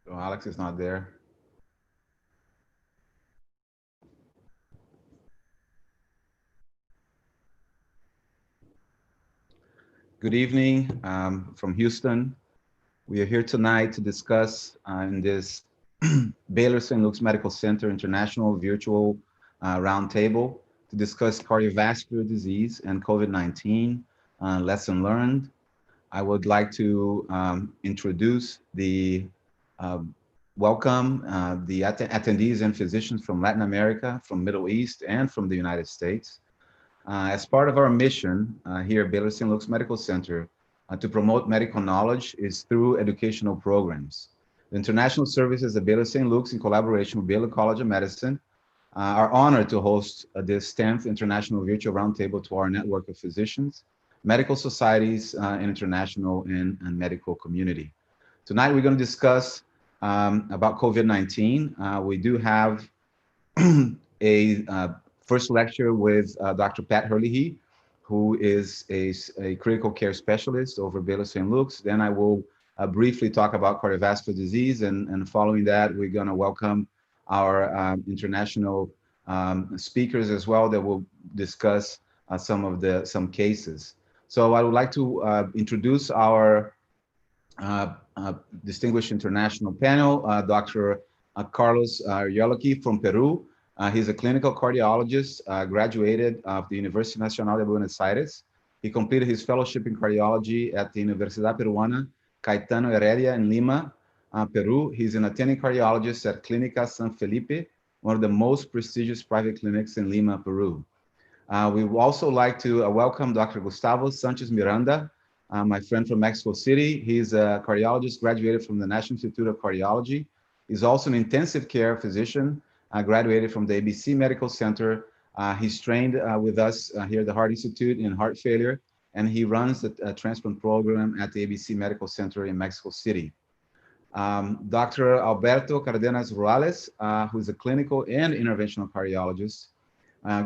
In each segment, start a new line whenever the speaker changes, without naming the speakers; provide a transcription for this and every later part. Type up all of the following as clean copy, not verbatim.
So Alex is not there. Good evening from Houston. We are here tonight to discuss in this Baylor St. Luke's Medical Center International Virtual Roundtable to discuss cardiovascular disease and COVID-19 lesson learned. I would like to introduce the uh, welcome the attendees and physicians from Latin America, from Middle East, and from the United States. As part of our mission here at Baylor St. Luke's Medical Center to promote medical knowledge is through educational programs. The international services at Baylor St. Luke's in collaboration with Baylor College of Medicine are honored to host this 10th International Virtual Roundtable to our network of physicians, medical societies, and international and medical community. Tonight, we're going to discuss about COVID-19. We do have a first lecture with Dr. Pat Herlihy, who is a critical care specialist over Baylor St. Luke's. Then I will briefly talk about cardiovascular disease, and following that, we're going to welcome our international speakers as well that will discuss some cases. So I would like to introduce our distinguished international panel, Dr. Carlos Herlihy from Peru. He's a clinical cardiologist, graduated of the Universidad Nacional de Buenos Aires. He completed his fellowship in cardiology at the Universidad Peruana Caetano Heredia in Lima, Peru. He's an attending cardiologist at Clínica San Felipe, one of the most prestigious private clinics in Lima, Peru. We would also like to welcome Dr. Gustavo Sanchez Miranda, my friend from Mexico City. He's a cardiologist, graduated from the National Institute of Cardiology. He's also an intensive care physician, graduated from the ABC Medical Center. He's trained with us here at the Heart Institute in heart failure, and he runs the transplant program at the ABC Medical Center in Mexico City. Dr. Alberto Cardenas Ruales, who's a clinical and interventional cardiologist,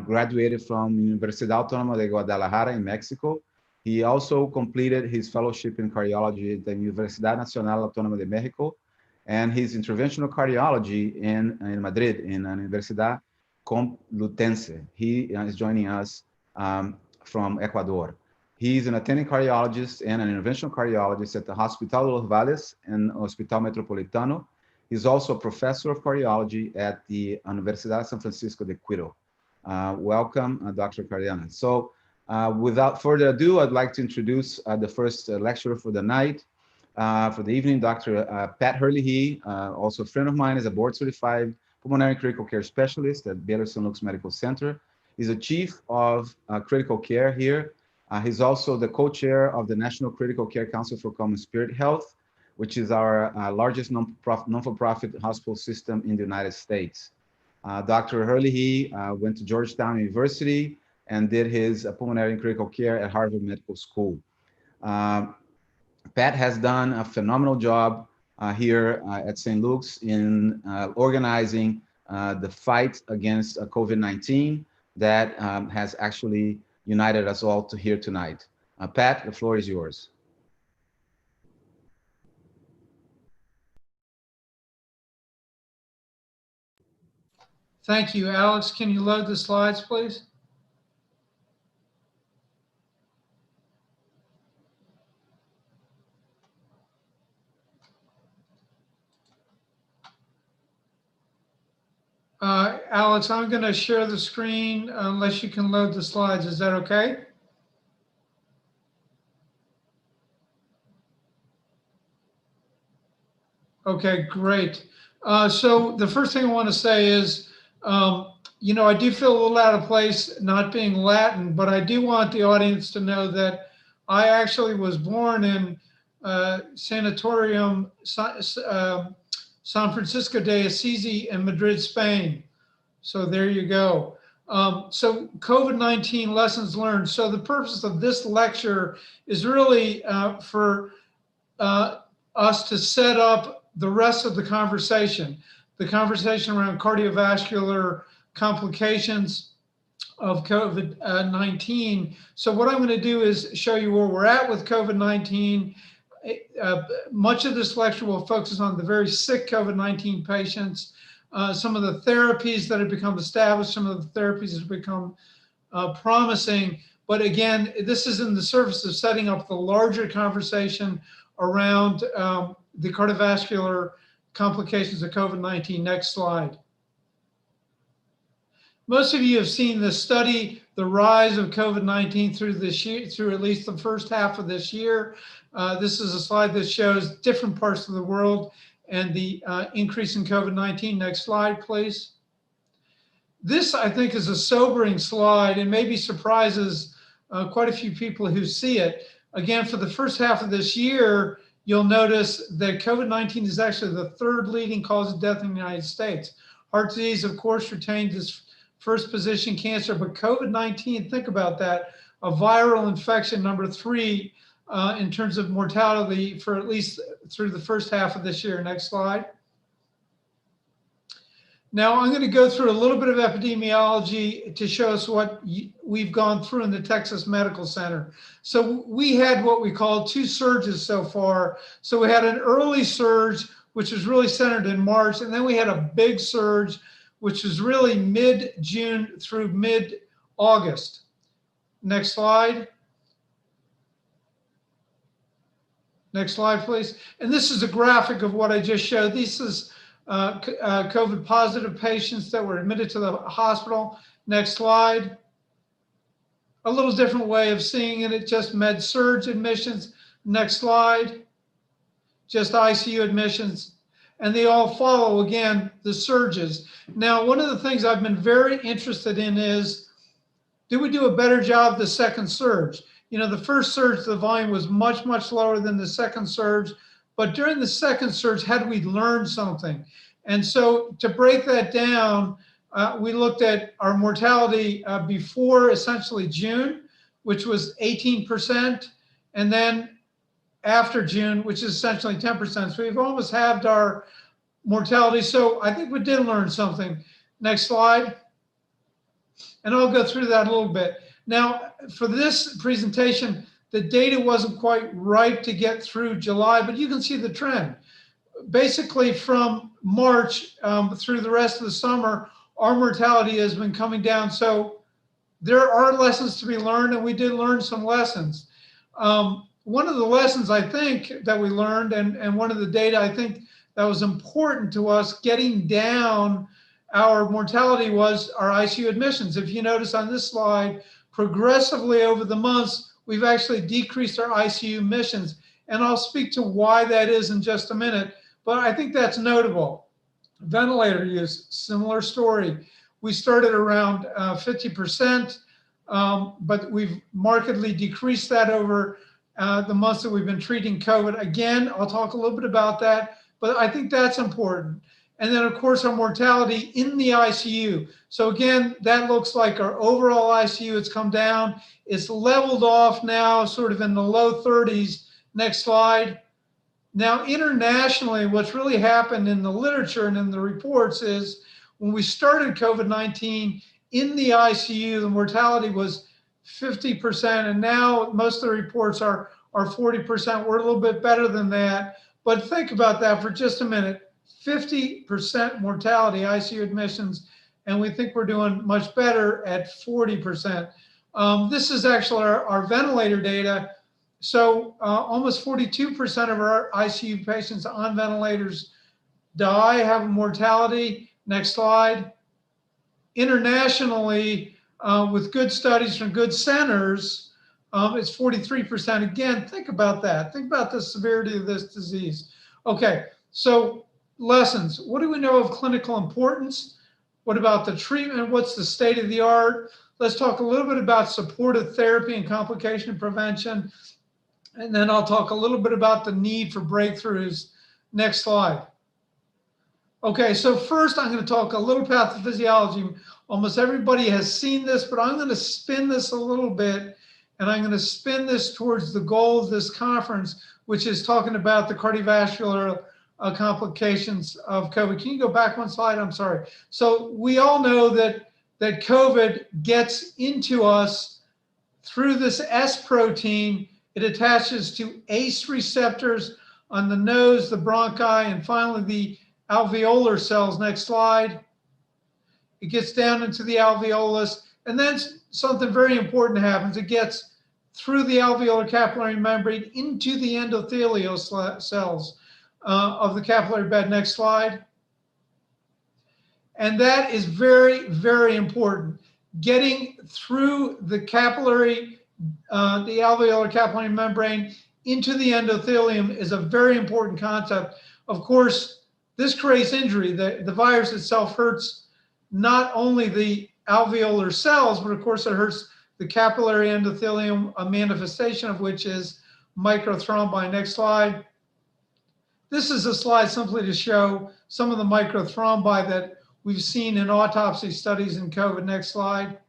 graduated from Universidad Autónoma de Guadalajara in Mexico. He also completed his fellowship in cardiology at the Universidad Nacional Autónoma de Mexico, and his interventional cardiology in Madrid, in Universidad Complutense. He is joining us from Ecuador. He's an attending cardiologist and an interventional cardiologist at the Hospital de los Valles and Hospital Metropolitano. He's also a professor of cardiology at the Universidad San Francisco de Quito. Welcome, Dr. Cardenas. So without further ado, I'd like to introduce the first lecturer for the night, for the evening, Dr. Pat Herlihy, also a friend of mine, is a board-certified pulmonary critical care specialist at Baylor St. Luke's Medical Center. He's a chief of critical care here. He's also the co-chair of the National Critical Care Council for Common Spirit Health, which is our largest non-for-profit hospital system in the United States. Dr. Herlihy went to Georgetown University and did his pulmonary and critical care at Harvard Medical School. Pat has done a phenomenal job here at St. Luke's in organizing the fight against COVID-19 that has actually united us all to here tonight. Pat, the floor is yours.
Thank you. Alex, can you load the slides, please? Alex, I'm going to share the screen unless you can load the slides. Is that okay? Okay, great. So the first thing I want to say is, you know, I do feel a little out of place not being Latin, but I do want the audience to know that I actually was born in Sanatorium San Francisco de Assisi in Madrid, Spain. So there you go. So COVID-19 lessons learned. So the purpose of this lecture is really for us to set up the rest of the conversation around cardiovascular complications of COVID-19. So what I'm going to do is show you where we're at with COVID-19. Much of this lecture will focus on the very sick COVID-19 patients, some of the therapies that have become established, some of the therapies that have become promising. But again, this is in the service of setting up the larger conversation around the cardiovascular complications of COVID-19. Next slide. Most of you have seen the study, the rise of COVID-19 through this year, through at least the first half of this year. This is a slide that shows different parts of the world and the increase in COVID-19. Next slide, please. This, I think, is a sobering slide and maybe surprises quite a few people who see it. Again, for the first half of this year, you'll notice that COVID-19 is actually the third leading cause of death in the United States. Heart disease, of course, retains its first position, cancer, but COVID-19, think about that, a viral infection, number 3 in terms of mortality for at least through the first half of this year. Next slide. Now I'm going to go through a little bit of epidemiology to show us what we've gone through in the Texas Medical Center. So we had what we call 2 surges so far. So we had an early surge, which was really centered in March, and then we had a big surge, which was really mid-June through mid-August. Next slide. Next slide, please. And this is a graphic of what I just showed. This is COVID positive patients that were admitted to the hospital. Next slide. A little different way of seeing it, just med surge admissions. Next slide. Just ICU admissions. And they all follow, again, the surges. Now, one of the things I've been very interested in is, did we do a better job the second surge? You know, the first surge, the volume was much, much lower than the second surge. But during the second surge, had we learned something? And so to break that down, we looked at our mortality before essentially June, which was 18%, and then after June, which is essentially 10%. So we've almost halved our mortality. So I think we did learn something. Next slide. And I'll go through that a little bit. Now, for this presentation, the data wasn't quite right to get through July, but you can see the trend. Basically, from March through the rest of the summer, our mortality has been coming down. So there are lessons to be learned, and we did learn some lessons. One of the lessons I think that we learned, and one of the data I think that was important to us getting down our mortality, was our ICU admissions. If you notice on this slide, progressively over the months, we've actually decreased our ICU admissions. And I'll speak to why that is in just a minute, but I think that's notable. Ventilator use, similar story. We started around 50%, but we've markedly decreased that over the months that we've been treating COVID. Again, I'll talk a little bit about that, but I think that's important. And then, of course, our mortality in the ICU. So again, that looks like our overall ICU. It's come down. It's leveled off now, sort of in the low 30s. Next slide. Now, internationally, what's really happened in the literature and in the reports is when we started COVID-19 in the ICU, the mortality was 50%, and now most of the reports are 40%. We're a little bit better than that. But think about that for just a minute. 50% mortality, ICU admissions, and we think we're doing much better at 40%. This is actually our ventilator data. So almost 42% of our ICU patients on ventilators die, have a mortality. Next slide. Internationally, with good studies from good centers, it's 43%. Again, think about that. Think about the severity of this disease. Okay, so lessons. What do we know of clinical importance? What about the treatment? What's the state of the art? Let's talk a little bit about supportive therapy and complication prevention. And then I'll talk a little bit about the need for breakthroughs. Next slide. Okay, so first I'm going to talk a little pathophysiology. Almost everybody has seen this, but I'm going to spin this a little bit, and I'm going to spin this towards the goal of this conference, which is talking about the cardiovascular complications of COVID. Can you go back one slide? I'm sorry. So we all know that COVID gets into us through this S protein. It attaches to ACE receptors on the nose, the bronchi, and finally the alveolar cells. Next slide. It gets down into the alveolus, and then something very important happens. It gets through the alveolar capillary membrane into the endothelial cells of the capillary bed. Next slide. And that is very, very important. Getting through the capillary, the alveolar capillary membrane into the endothelium is a very important concept. Of course, this creates injury. The virus itself hurts not only the alveolar cells, but of course it hurts the capillary endothelium, a manifestation of which is microthrombi. Next slide. This is a slide simply to show some of the microthrombi that we've seen in autopsy studies in COVID. Next slide.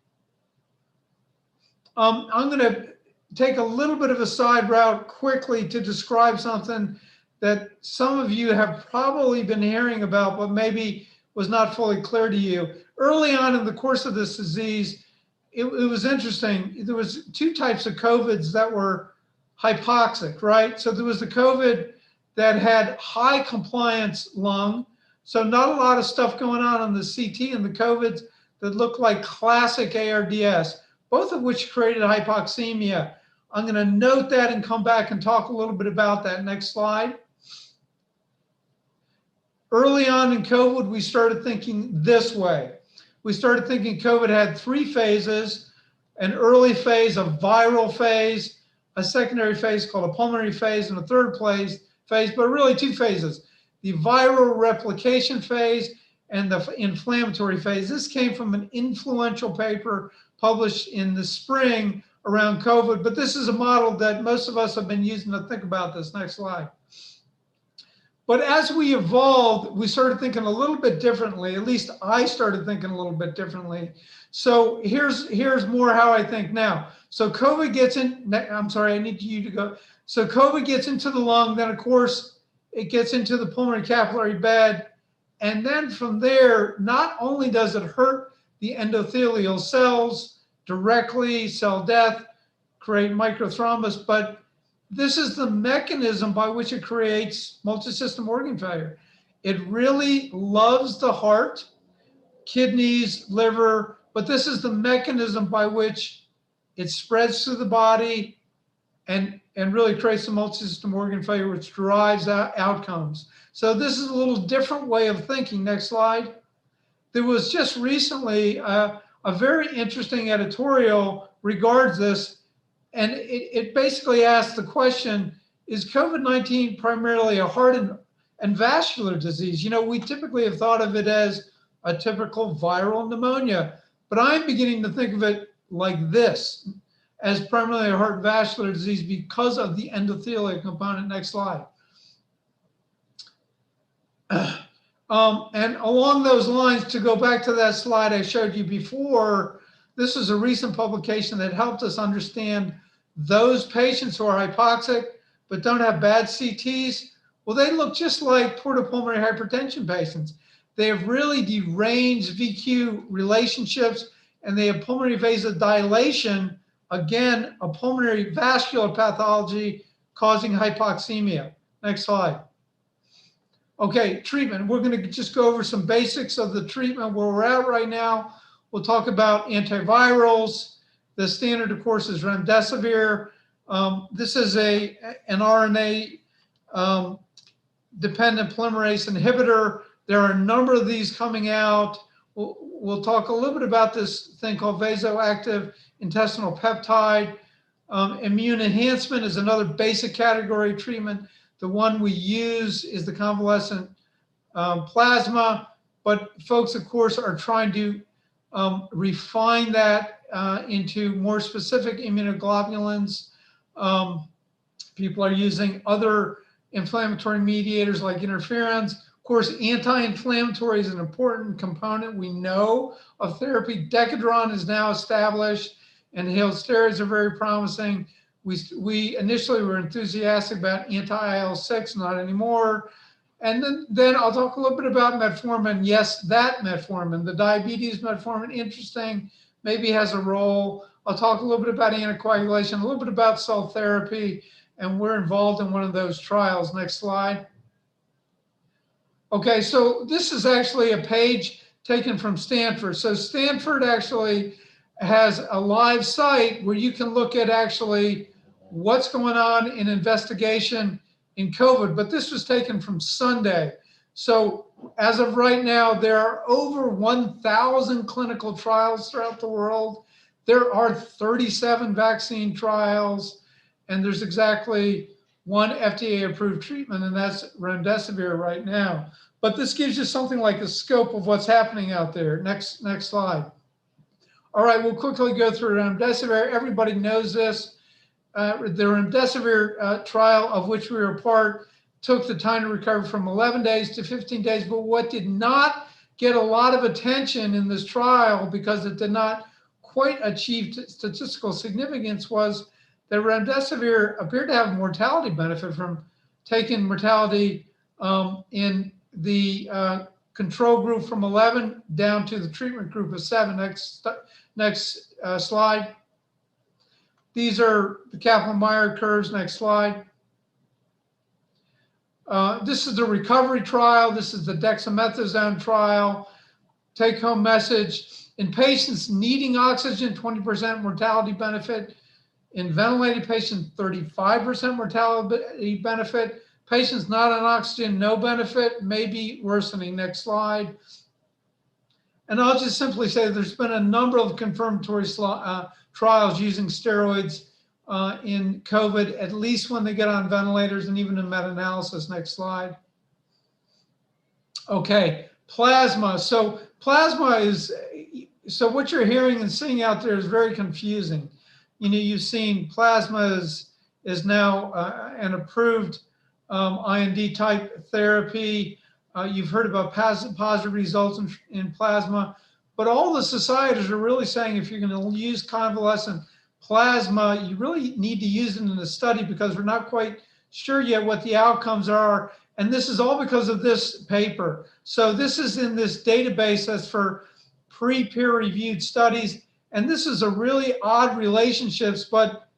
I'm going to take a little bit of a side route quickly to describe something that some of you have probably been hearing about, but maybe was not fully clear to you. Early on in the course of this disease, it was interesting. There was two types of COVIDs that were hypoxic, right? So there was the COVID that had high compliance lung, so not a lot of stuff going on the CT, and the COVIDs that looked like classic ARDS, both of which created hypoxemia. I'm going to note that and come back and talk a little bit about that. Next slide. Early on in COVID, we started thinking this way. We started thinking COVID had three phases: an early phase, a viral phase, a secondary phase called a pulmonary phase, and a third phase, but really two phases: the viral replication phase and the inflammatory phase. This came from an influential paper published in the spring around COVID, but this is a model that most of us have been using to think about this. Next slide. But as we evolved, we started thinking a little bit differently. At least I started thinking a little bit differently. So here's more how I think now. So COVID gets in, I'm sorry, I need you to go. So COVID gets into the lung, then of course it gets into the pulmonary capillary bed. And then from there, not only does it hurt the endothelial cells directly, cell death, create microthrombus, but this is the mechanism by which it creates multisystem organ failure. It really loves the heart, kidneys, liver, but this is the mechanism by which it spreads through the body and really creates the multisystem organ failure, which drives outcomes. So this is a little different way of thinking. Next slide. There was just recently a very interesting editorial regards this. And it basically asks the question, is COVID-19 primarily a heart and vascular disease? You know, we typically have thought of it as a typical viral pneumonia, but I'm beginning to think of it like this, as primarily a heart and vascular disease because of the endothelial component. Next slide. And along those lines, to go back to that slide I showed you before, this is a recent publication that helped us understand those patients who are hypoxic but don't have bad CTs. Well, they look just like portopulmonary hypertension patients. They have really deranged VQ relationships, and they have pulmonary vasodilation, again, a pulmonary vascular pathology causing hypoxemia. Next slide. Okay, treatment. We're going to just go over some basics of the treatment where we're at right now. We'll talk about antivirals. The standard, of course, is remdesivir. This is an RNA dependent polymerase inhibitor. There are a number of these coming out. We'll talk a little bit about this thing called vasoactive intestinal peptide. Immune enhancement is another basic category of treatment. The one we use is the convalescent plasma, but folks, of course, are trying to refine that into more specific immunoglobulins. People are using other inflammatory mediators like interferons. Of course, anti-inflammatory is an important component we know of therapy. Decadron is now established. Inhaled steroids are very promising. We initially were enthusiastic about anti-IL-6, not anymore. And then I'll talk a little bit about metformin. Yes, that metformin, the diabetes metformin, interesting, maybe has a role. I'll talk a little bit about anticoagulation, a little bit about cell therapy, and we're involved in one of those trials. Next slide. Okay, so this is actually a page taken from Stanford. So Stanford actually has a live site where you can look at actually what's going on in investigation in COVID, but this was taken from Sunday. So as of right now, there are over 1,000 clinical trials throughout the world. There are 37 vaccine trials, and there's exactly one FDA-approved treatment, and that's remdesivir right now. But this gives you something like a scope of what's happening out there. Next slide. All right, we'll quickly go through remdesivir. Everybody knows this. The remdesivir trial, of which we were a part, took the time to recover from 11 days to 15 days. But what did not get a lot of attention in this trial, because it did not quite achieve statistical significance, was that remdesivir appeared to have mortality benefit from taking mortality in the control group from 11 down to the treatment group of 7. Next slide. These are the Kaplan-Meier curves. Next slide. This is the recovery trial. This is the dexamethasone trial. Take-home message. In patients needing oxygen, 20% mortality benefit. In ventilated patients, 35% mortality benefit. Patients not on oxygen, no benefit, maybe worsening. Next slide. And I'll just simply say there's been a number of confirmatory trials using steroids in COVID, at least when they get on ventilators, and even in meta-analysis. Next slide. Okay, plasma. So plasma is, so what you're hearing and seeing out there is very confusing. You know, you've seen plasma is now an approved IND type therapy. You've heard about positive results in plasma, but all the societies are really saying if you're going to use convalescent plasma, you really need to use it in the study, because we're not quite sure yet what the outcomes are. And this is all because of this paper. So this is in this database that's for pre-peer reviewed studies. And this is a really odd relationships, but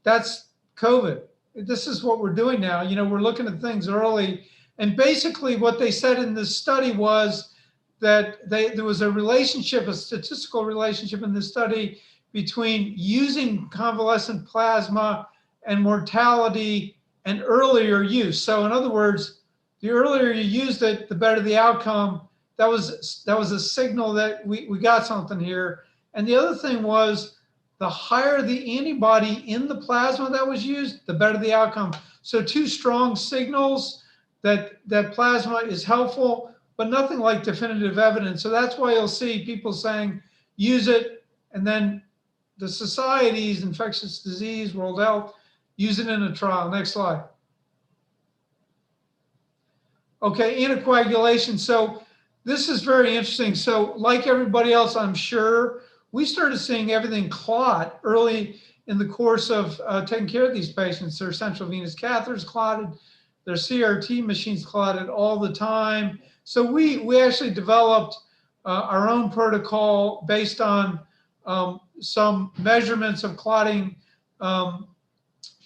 that's COVID. This is what we're doing now. You know, we're looking at things early. And basically what they said in this study was that there was a relationship, a statistical relationship in this study between using convalescent plasma and mortality and earlier use. So in other words, the earlier you used it, the better the outcome. That was a signal that we got something here. And the other thing was, the higher the antibody in the plasma that was used, the better the outcome. So two strong signals that plasma is helpful, but nothing like definitive evidence. So that's why you'll see people saying, use it, and then the societies, infectious disease, World Health, use it in a trial. Next slide. Okay, anticoagulation. So this is very interesting. So like everybody else, I'm sure, we started seeing everything clot early in the course of taking care of these patients. Their central venous catheters clotted, their CRT machines clotted all the time. So we actually developed our own protocol based on some measurements of clotting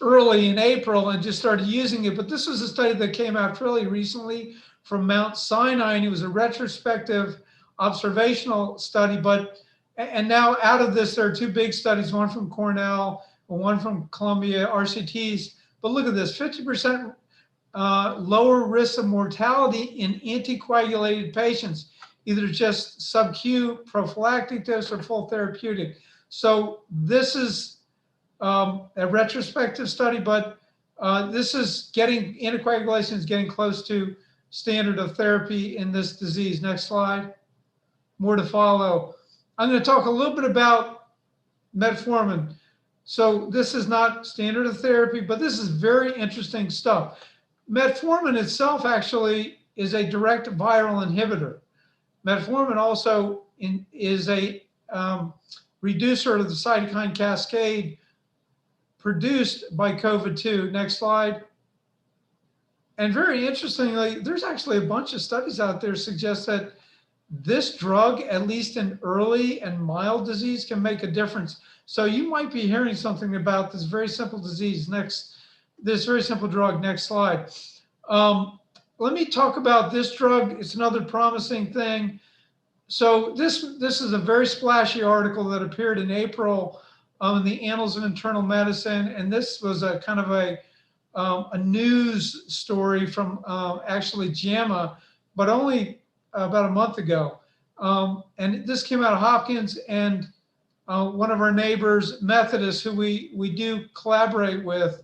early in April, and just started using it. But this was a study that came out fairly recently from Mount Sinai, and it was a retrospective observational study. And now out of this, there are two big studies, one from Cornell and one from Columbia, RCTs. But look at this, 50% lower risk of mortality in anticoagulated patients, either just sub-Q prophylactic dose or full therapeutic. So this is a retrospective study, but this is anticoagulation is getting close to standard of therapy in this disease. Next slide. More to follow. I'm going to talk a little bit about metformin. So this is not standard of therapy, but this is very interesting stuff. Metformin itself actually is a direct viral inhibitor. Metformin also is a reducer of the cytokine cascade produced by COVID-2. Next slide. And very interestingly, there's actually a bunch of studies out there suggest that this drug, at least in early and mild disease, can make a difference. So you might be hearing something about this very simple disease this very simple drug. Next slide. Let me talk about this drug. It's another promising thing. So this is a very splashy article that appeared in April in the Annals of Internal Medicine, and this was a kind of a news story from actually JAMA, but only about a month ago. And this came out of Hopkins, and one of our neighbors, Methodist, who we do collaborate with.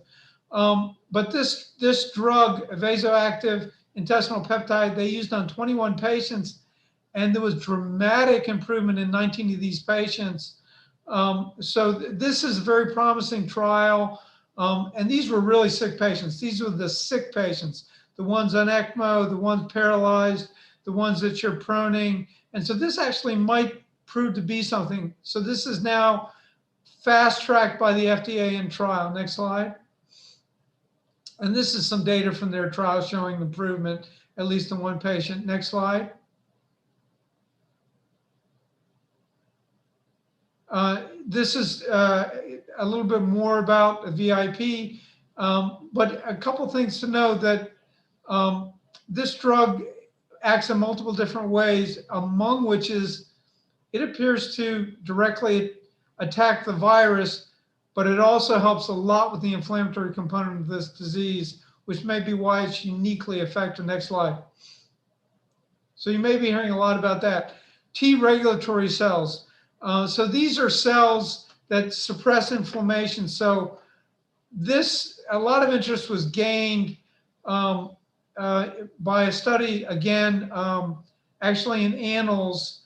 But this drug, vasoactive intestinal peptide, they used on 21 patients, and there was dramatic improvement in 19 of these patients. So this is a very promising trial. And these were really sick patients. These were the sick patients, the ones on ECMO, the ones paralyzed, the ones that you're proning. And so this actually might prove to be something. So this is now fast-tracked by the FDA in trial. Next slide. And this is some data from their trial showing improvement, at least in one patient. Next slide. This is a little bit more about a VIP, but a couple things to know that this drug acts in multiple different ways, among which is it appears to directly attack the virus, but it also helps a lot with the inflammatory component of this disease, which may be why it's uniquely effective. Next slide. So you may be hearing a lot about that. T regulatory cells. So these are cells that suppress inflammation. So a lot of interest was gained by a study, again, actually in Annals.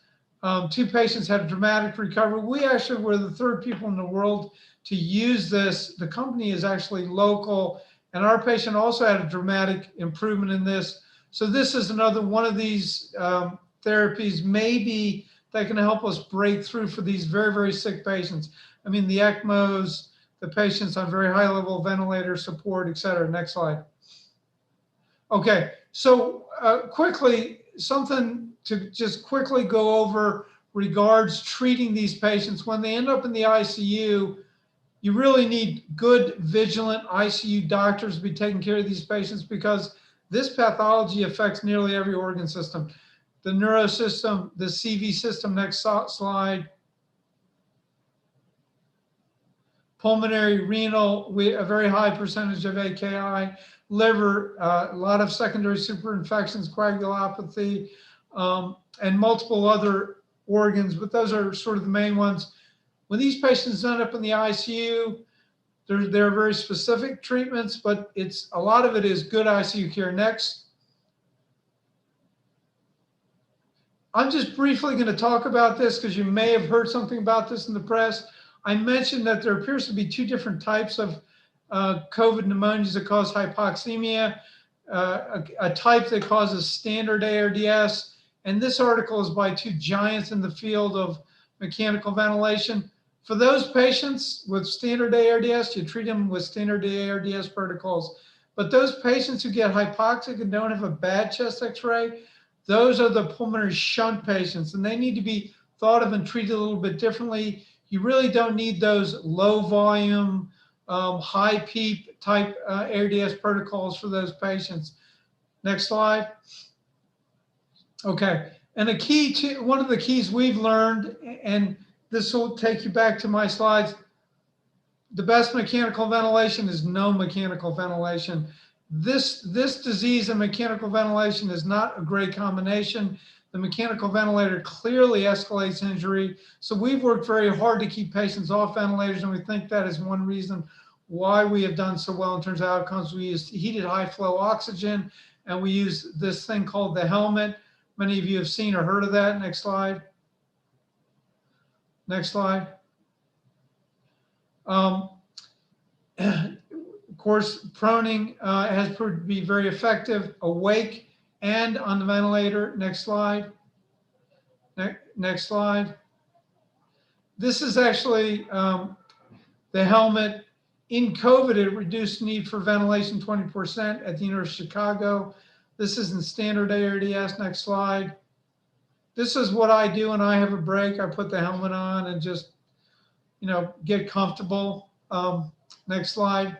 2 patients had a dramatic recovery. We actually were the 3rd people in the world to use this. The company is actually local, and our patient also had a dramatic improvement in this. So this is another one of these therapies maybe that can help us break through for these very, very sick patients. I mean, the ECMOs, the patients on very high level ventilator support, et cetera. Next slide. Okay, so quickly, something to just quickly go over regards treating these patients. When they end up in the ICU, you really need good, vigilant ICU doctors to be taking care of these patients because this pathology affects nearly every organ system. The neurosystem, the CV system, next slide. Pulmonary, renal, a very high percentage of AKI, liver, a lot of secondary superinfections, coagulopathy, and multiple other organs, but those are sort of the main ones. When these patients end up in the ICU, there are very specific treatments, but a lot of it is good ICU care. Next. I'm just briefly going to talk about this because you may have heard something about this in the press. I mentioned that there appears to be 2 different types of COVID pneumonias that cause hypoxemia, a type that causes standard ARDS. And this article is by 2 giants in the field of mechanical ventilation. For those patients with standard ARDS, you treat them with standard ARDS protocols. But those patients who get hypoxic and don't have a bad chest x-ray, those are the pulmonary shunt patients, and they need to be thought of and treated a little bit differently. You really don't need those low volume, high PEEP type ARDS protocols for those patients. Next slide. Okay, and one of the keys we've learned, and this will take you back to my slides, the best mechanical ventilation is no mechanical ventilation. This disease and mechanical ventilation is not a great combination. The mechanical ventilator clearly escalates injury. So we've worked very hard to keep patients off ventilators, and we think that is one reason why we have done so well in terms of outcomes. We use heated high flow oxygen, and we use this thing called the helmet. Many of you have seen or heard of that. Next slide. Next slide. Of course, proning has proved to be very effective. Awake and on the ventilator. Next slide. Next slide. This is actually the helmet. In COVID, it reduced need for ventilation 20% at the University of Chicago. This is in standard ARDS. Next slide. This is what I do when I have a break. I put the helmet on and just, get comfortable. Next slide.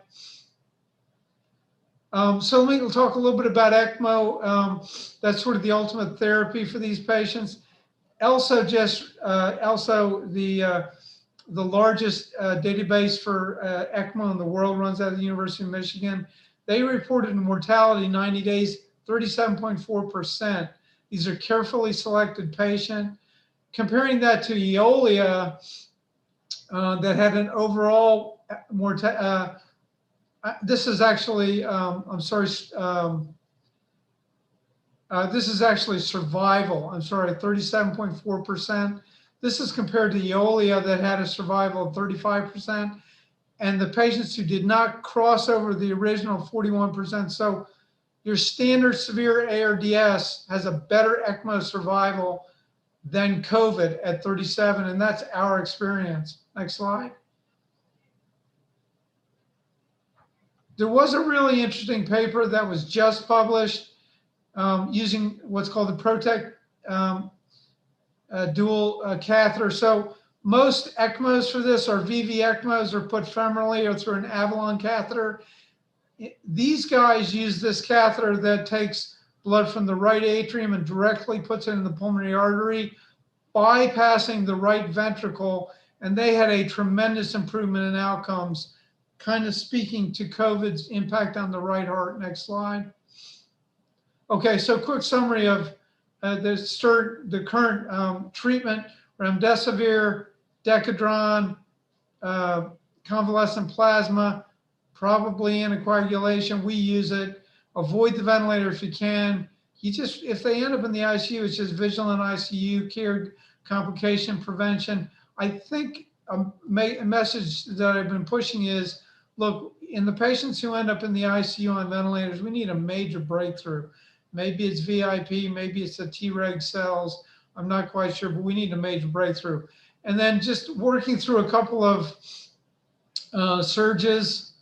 So let me talk a little bit about ECMO. That's sort of the ultimate therapy for these patients. Also, the largest database for ECMO in the world runs out of the University of Michigan. They reported a mortality 90 days, 37.4%. These are carefully selected patients. Comparing that to Eolia, that had an overall mortality, this is actually, this is actually survival. 37.4%. This is compared to Eolia that had a survival of 35%. And the patients who did not cross over the original 41%. So your standard severe ARDS has a better ECMO survival than COVID at 37. And that's our experience. Next slide. There was a really interesting paper that was just published using what's called the Protect dual catheter. So most ECMOs for this are VV ECMOs, or put femorally or through an Avalon catheter. These guys use this catheter that takes blood from the right atrium and directly puts it in the pulmonary artery, bypassing the right ventricle. And they had a tremendous improvement in outcomes, kind of speaking to COVID's impact on the right heart. Next slide. Okay, so quick summary of the current treatment: remdesivir, Decadron, convalescent plasma, probably anticoagulation. We use it. Avoid the ventilator if you can. If they end up in the ICU, it's just vigilant ICU care, complication prevention. I think a message that I've been pushing is, look, in the patients who end up in the ICU on ventilators, we need a major breakthrough. Maybe it's VIP, maybe it's the Treg cells. I'm not quite sure, but we need a major breakthrough. And then just working through a couple of surges: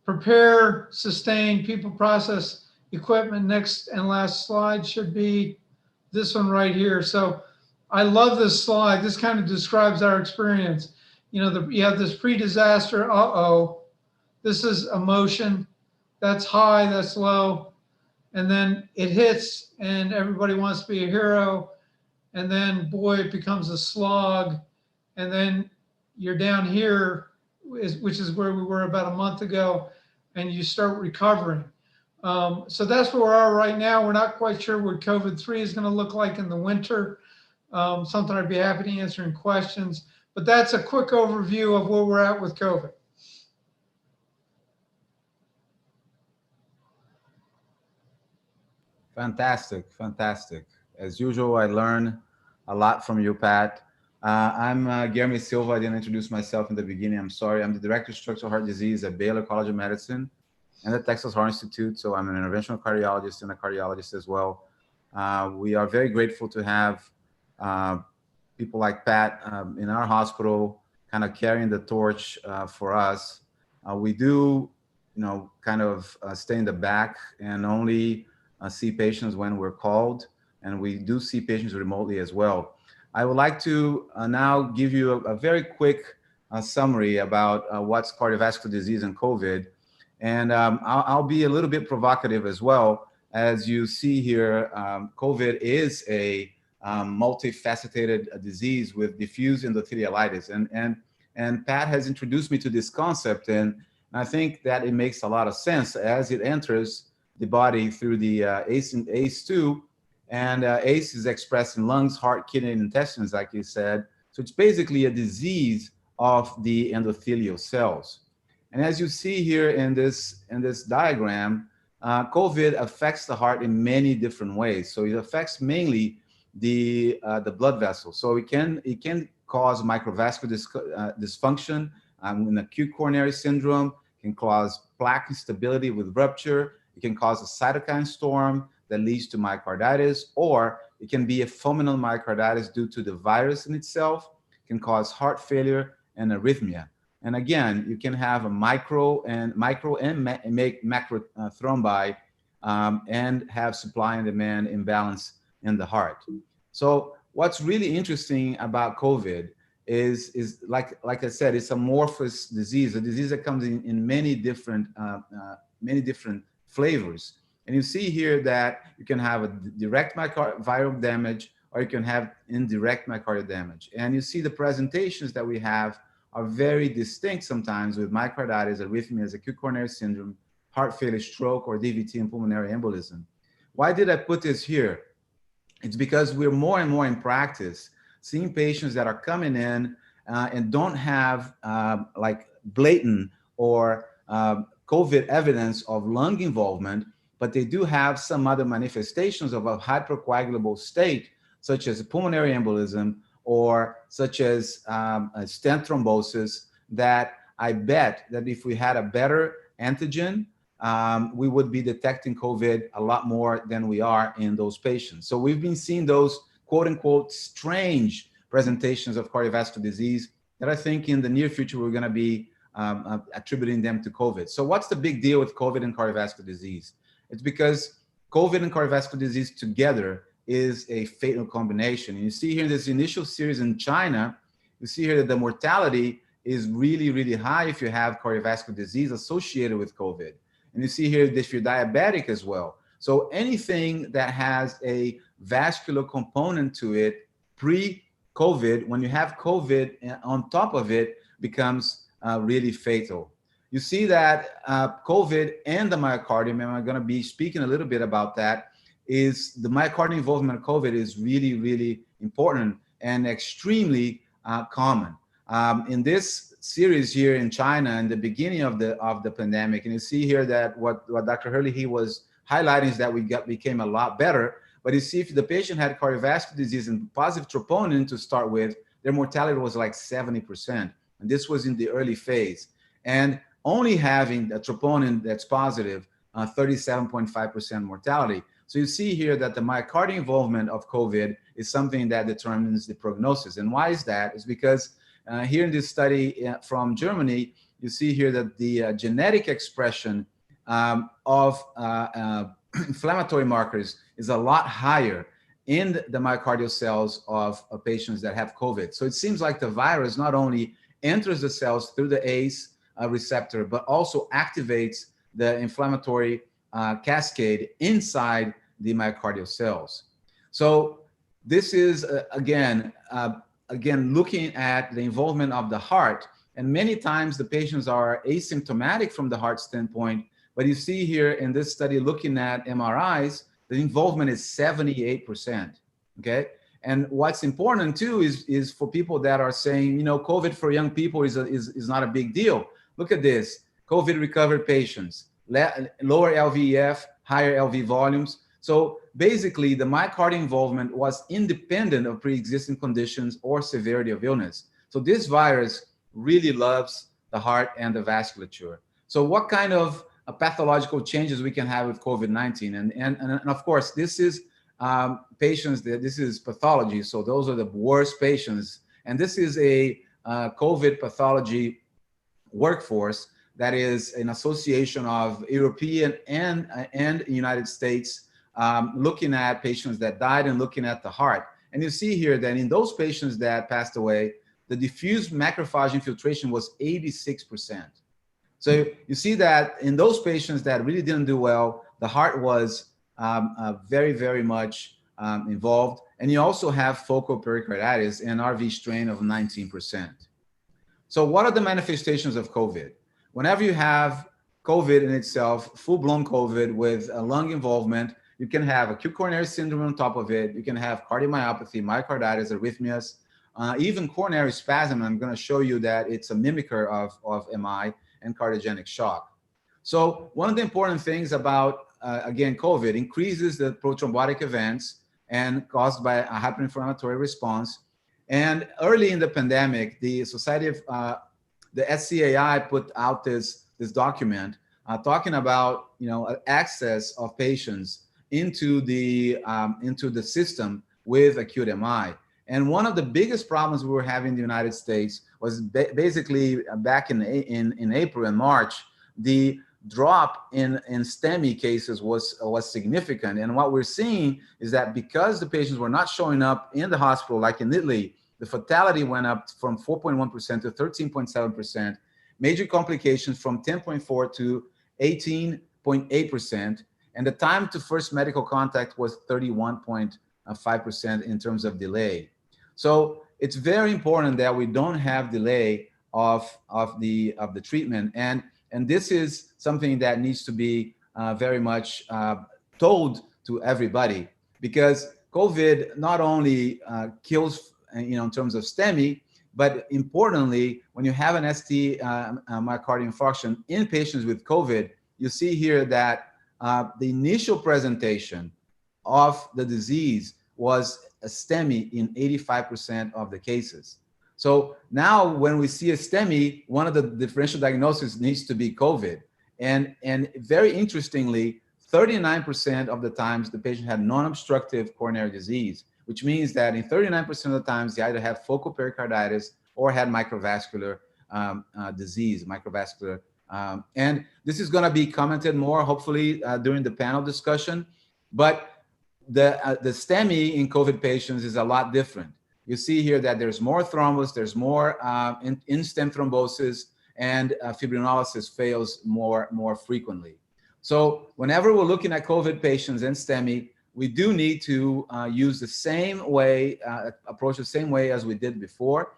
prepare, sustain, people, process, equipment. Next and last slide should be this one right here. So I love this slide. This kind of describes our experience. You have this pre-disaster, this is emotion. That's high, that's low. And then it hits and everybody wants to be a hero. And then, boy, it becomes a slog. And then you're down here, which is where we were about a month ago, and you start recovering. So that's where we are right now. We're not quite sure what COVID-3 is going to look like in the winter. Something I'd be happy to answer in questions. But that's a quick overview of where we're at with COVID.
Fantastic, fantastic. As usual, I learn a lot from you, Pat. I'm Guilherme Silva. I didn't introduce myself in the beginning. I'm sorry. I'm the Director of Structural Heart Disease at Baylor College of Medicine and the Texas Heart Institute. So I'm an interventional cardiologist and a cardiologist as well. We are very grateful to have people like Pat in our hospital kind of carrying the torch for us. We do, kind of stay in the back and only see patients when we're called, and we do see patients remotely as well. I would like to now give you a very quick summary about what's cardiovascular disease and COVID. And I'll be a little bit provocative as well. As you see here, COVID is a multifaceted disease with diffuse endothelialitis. And Pat has introduced me to this concept, and I think that it makes a lot of sense as it enters the body through the ACE2, and ACE is expressed in lungs, heart, kidney, and intestines, like you said. So it's basically a disease of the endothelial cells. And as you see here in this diagram, COVID affects the heart in many different ways. So it affects mainly the blood vessels. So it can cause microvascular dysfunction in acute coronary syndrome. It can cause plaque instability with rupture. It can cause a cytokine storm that leads to myocarditis, or it can be a fulminant myocarditis due to the virus in itself, can cause heart failure and arrhythmia. And again, you can have a micro and make macro thrombi and have supply and demand imbalance in the heart. So what's really interesting about COVID is like I said, it's amorphous disease, a disease that comes in many different flavors. And you see here that you can have a direct viral damage, or you can have indirect myocardial damage. And you see the presentations that we have are very distinct sometimes, with myocarditis, arrhythmias, acute coronary syndrome, heart failure, stroke, or DVT and pulmonary embolism. Why did I put this here? It's because we're more and more in practice seeing patients that are coming in and don't have like blatant or COVID evidence of lung involvement, but they do have some other manifestations of a hypercoagulable state, such as pulmonary embolism or such as stent thrombosis, that I bet that if we had a better antigen, we would be detecting COVID a lot more than we are in those patients. So we've been seeing those quote unquote strange presentations of cardiovascular disease that I think in the near future we're going to be attributing them to COVID. So what's the big deal with COVID and cardiovascular disease? It's because COVID and cardiovascular disease together is a fatal combination. And you see here in this initial series in China, you see here that the mortality is really, really high if you have cardiovascular disease associated with COVID. And you see here that if you're diabetic as well. So anything that has a vascular component to it pre-COVID, when you have COVID on top of it, becomes really fatal. You see that COVID and the myocardium, and I'm going to be speaking a little bit about that, is the myocardial involvement of COVID is really, really important and extremely common. In this series here in China, in the beginning of the pandemic, and you see here that what Dr. Herlihy was highlighting is that became a lot better. But you see, if the patient had cardiovascular disease and positive troponin to start with, their mortality was like 70%. And this was in the early phase. And only having a troponin that's positive, 37.5% mortality. So you see here that the myocardial involvement of COVID is something that determines the prognosis. And why is that? It's because here in this study from Germany, you see here that the genetic expression of inflammatory markers is a lot higher in the myocardial cells of patients that have COVID. So it seems like the virus not only enters the cells through the ACE receptor, but also activates the inflammatory cascade inside the myocardial cells. So this is, again, looking at the involvement of the heart. And many times the patients are asymptomatic from the heart standpoint, but you see here in this study looking at MRIs, the involvement is 78%, okay? And what's important too is for people that are saying, you know, COVID for young people is not a big deal. Look at this, COVID recovered patients, lower LVEF, higher LV volumes. So basically the myocardial involvement was independent of pre-existing conditions or severity of illness. So this virus really loves the heart and the vasculature. So what kind of pathological changes we can have with COVID-19? And of course, this is patients, this is pathology. So those are the worst patients. And this is a COVID pathology workforce that is an association of European and United States, looking at patients that died and looking at the heart. And you see here that in those patients that passed away, the diffuse macrophage infiltration was 86%. So you see that in those patients that really didn't do well, the heart was very, very much involved. And you also have focal pericarditis and RV strain of 19%. So what are the manifestations of COVID? Whenever you have COVID in itself, full-blown COVID with a lung involvement, you can have acute coronary syndrome on top of it. You can have cardiomyopathy, myocarditis, arrhythmias, even coronary spasm. I'm going to show you that it's a mimicker of MI and cardiogenic shock. So one of the important things about, again, COVID increases the prothrombotic events and caused by a hyperinflammatory response. And early in the pandemic, the Society of, the SCAI put out this document talking about, you know, access of patients into the system with acute MI. And one of the biggest problems we were having in the United States was basically back in April and March, the drop in STEMI cases was significant. And what we're seeing is that because the patients were not showing up in the hospital, like in Italy, the fatality went up from 4.1% to 13.7%, major complications from 10.4 to 18.8%, and the time to first medical contact was 31.5% in terms of delay. So it's very important that we don't have delay of the treatment, and this is something that needs to be very much told to everybody, because COVID not only kills, in terms of STEMI, but importantly, when you have an ST myocardial infarction in patients with COVID, you see here that the initial presentation of the disease was a STEMI in 85% of the cases. So now when we see a STEMI, one of the differential diagnoses needs to be COVID. And very interestingly, 39% of the times the patient had non-obstructive coronary disease, which means that in 39% of the times they either had focal pericarditis or had microvascular disease, microvascular. And this is going to be commented more, hopefully, during the panel discussion. But the STEMI in COVID patients is a lot different. You see here that there's more thrombus, there's more in-stem thrombosis, and fibrinolysis fails more frequently. So whenever we're looking at COVID patients and STEMI, we do need to use the same way, approach the same way as we did before.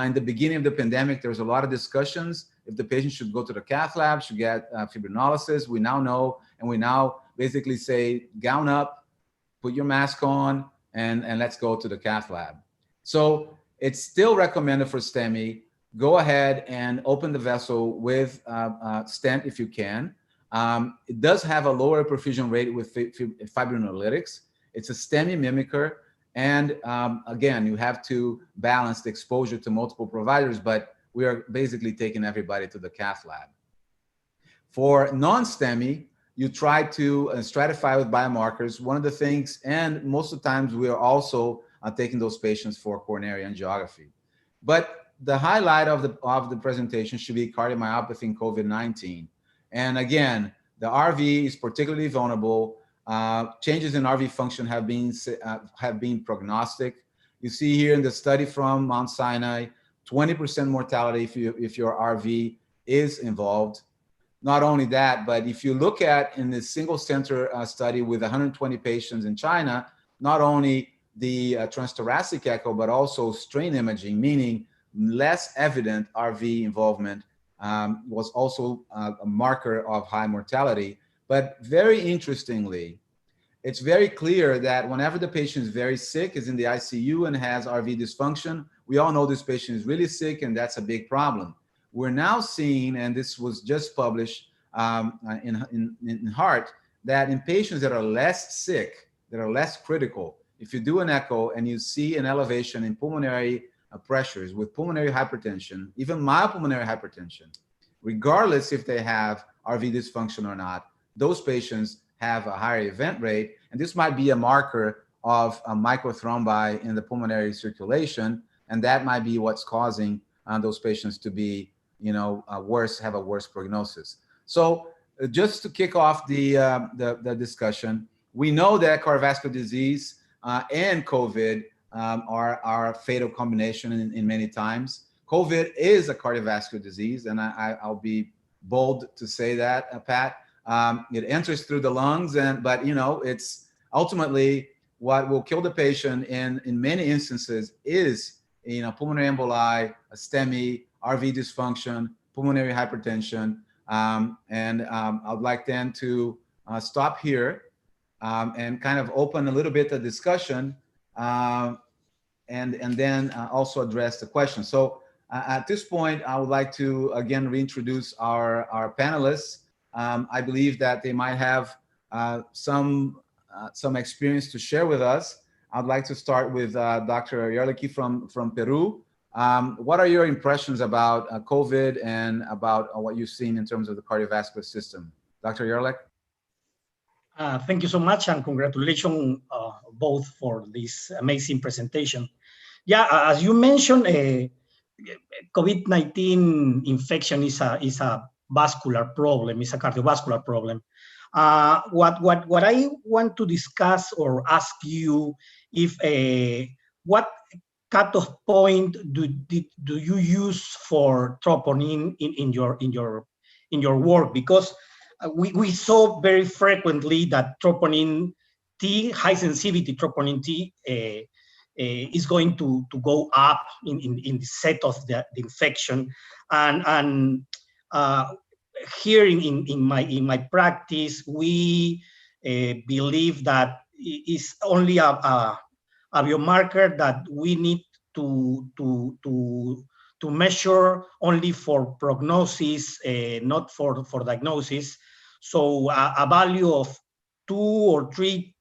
In the beginning of the pandemic, there was a lot of discussions if the patient should go to the cath lab, should get fibrinolysis. We now know, and we now basically say, gown up, put your mask on, and let's go to the cath lab. So it's still recommended for STEMI. Go ahead and open the vessel with stent if you can. It does have a lower perfusion rate with fibrinolytics. It's a STEMI mimicker. And again, you have to balance the exposure to multiple providers, but we are basically taking everybody to the cath lab. For non-STEMI, you try to stratify with biomarkers. One of the things, and most of the times we are also taking those patients for coronary angiography. But the highlight of the presentation should be cardiomyopathy in COVID-19. And again, the RV is particularly vulnerable. Changes in RV function have been prognostic. You see here in the study from Mount Sinai, 20% mortality if your RV is involved. Not only that, but if you look at in the single center study with 120 patients in China, not only the transthoracic echo, but also strain imaging, meaning less evident RV involvement, was also a marker of high mortality. But very interestingly, it's very clear that whenever the patient is very sick, is in the ICU and has RV dysfunction, we all know this patient is really sick, and that's a big problem. We're now seeing, and this was just published in Heart, that in patients that are less sick, that are less critical, if you do an echo and you see an elevation in pulmonary pressures with pulmonary hypertension, even mild pulmonary hypertension, regardless if they have RV dysfunction or not, those patients have a higher event rate. And this might be a marker of a microthrombi in the pulmonary circulation. And that might be what's causing those patients to be, have a worse prognosis. So just to kick off the discussion, we know that cardiovascular disease and COVID are a fatal combination in many times. COVID is a cardiovascular disease, and I'll be bold to say that, Pat. It enters through the lungs, but it's ultimately what will kill the patient in many instances is pulmonary emboli, a STEMI, RV dysfunction, pulmonary hypertension, and I'd like then to stop here and kind of open a little bit of discussion, and then also address the question. So at this point, I would like to again reintroduce our panelists. I believe that they might have some experience to share with us. I'd like to start with Dr. Herlihy from Peru. What are your impressions about COVID and about what you've seen in terms of the cardiovascular system? Dr. Herlihy?
Thank you so much, and congratulations both for this amazing presentation. Yeah, as you mentioned, COVID-19 infection is a vascular problem, is a cardiovascular problem. What I want to discuss or ask you if what cutoff point do you use for troponin in your work? Because we saw very frequently that troponin T, high sensitivity troponin T, is going to go up in the set of the infection, and here in my practice we believe that it's only a biomarker that we need to measure only for prognosis, not for diagnosis. So a value of 2 or 3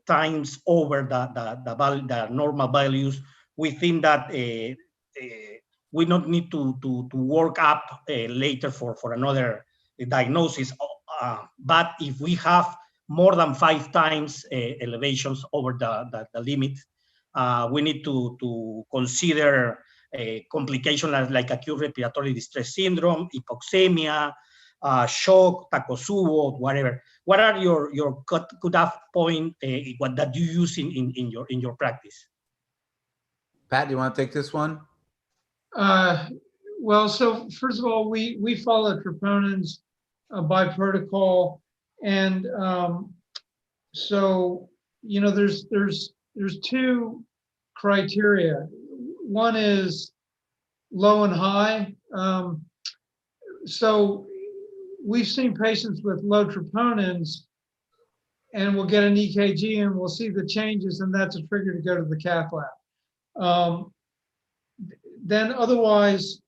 times over the normal values, we think that we don't need to work up later for another diagnosis. But if we have more than 5 times elevations over the limit, we need to consider complications like acute respiratory distress syndrome, hypoxemia, shock, Takotsubo, whatever. What are your cutoff point what that you use in your practice?
Pat, you want to take this one?
Well, so first of all, we follow troponins by protocol, and so there's 2 criteria. One is low and high. So we've seen patients with low troponins, and we'll get an EKG and we'll see the changes, and that's a trigger to go to the cath lab. Then otherwise,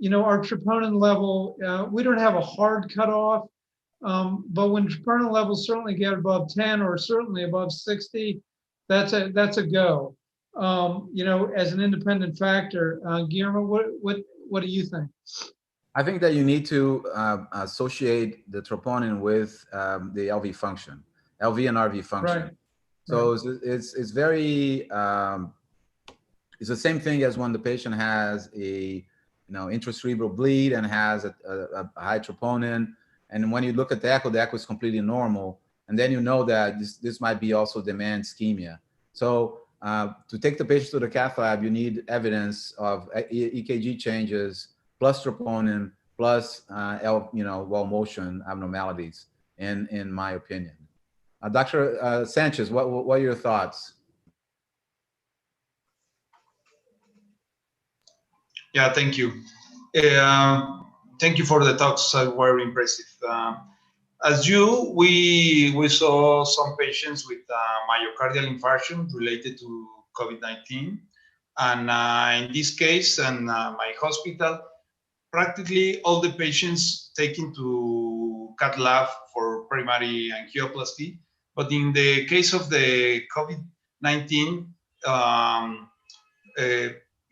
our troponin level, we don't have a hard cutoff, but when troponin levels certainly get above 10 or certainly above 60, that's a go. As an independent factor. Guillermo, what do you think?
I think that you need to associate the troponin with the LV function, LV and RV function.
Right.
So it's very, it's the same thing as when the patient has a intracerebral bleed and has a high troponin. And when you look at the echo is completely normal. And then you know that this might be also demand ischemia. So to take the patient to the cath lab, you need evidence of EKG changes, plus troponin, plus wall motion abnormalities, in my opinion. Dr. Sanchez, what are your thoughts?
Yeah, thank you. Thank you for the talks. Very impressive. As we saw some patients with myocardial infarction related to COVID-19. And in this case, and my hospital, practically all the patients taken to cath lab for primary angioplasty. But in the case of the COVID-19,